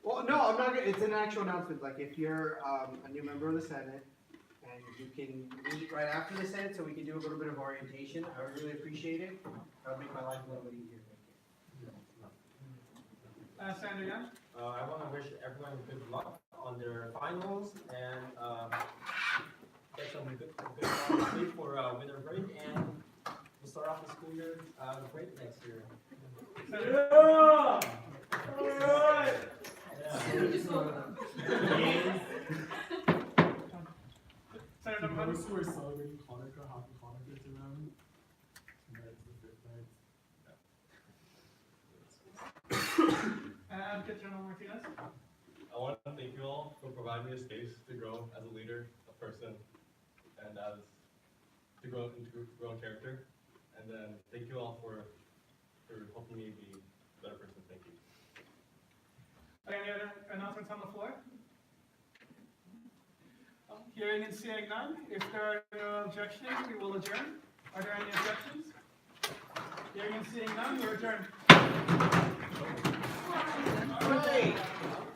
well, no, I'm not gonna, it's an actual announcement. Like, if you're, a new member of the Senate, and you can meet right after the Senate, so we can do a little bit of orientation, I would really appreciate it. That would make my life a little bit easier. Senator Young? I want to wish everyone good luck on their finals and get some good sleep for winter break, and we'll start off the school year great next year. Yeah! Alright! Senator For Damavandi? those who are celebrating Hanukkah, happy Hanukkah to them. Tonight's the fifth night. Advocate General Martinez? I want to thank you all for providing me a space to grow as a leader, a person, and to grow in character. And then thank you all for helping me be a better person. Thank you. Are there any other announcements on the floor? Hearing and seeing none, if there are no objections, we will adjourn. Are there any objections? Hearing and seeing none, we're adjourned. All right.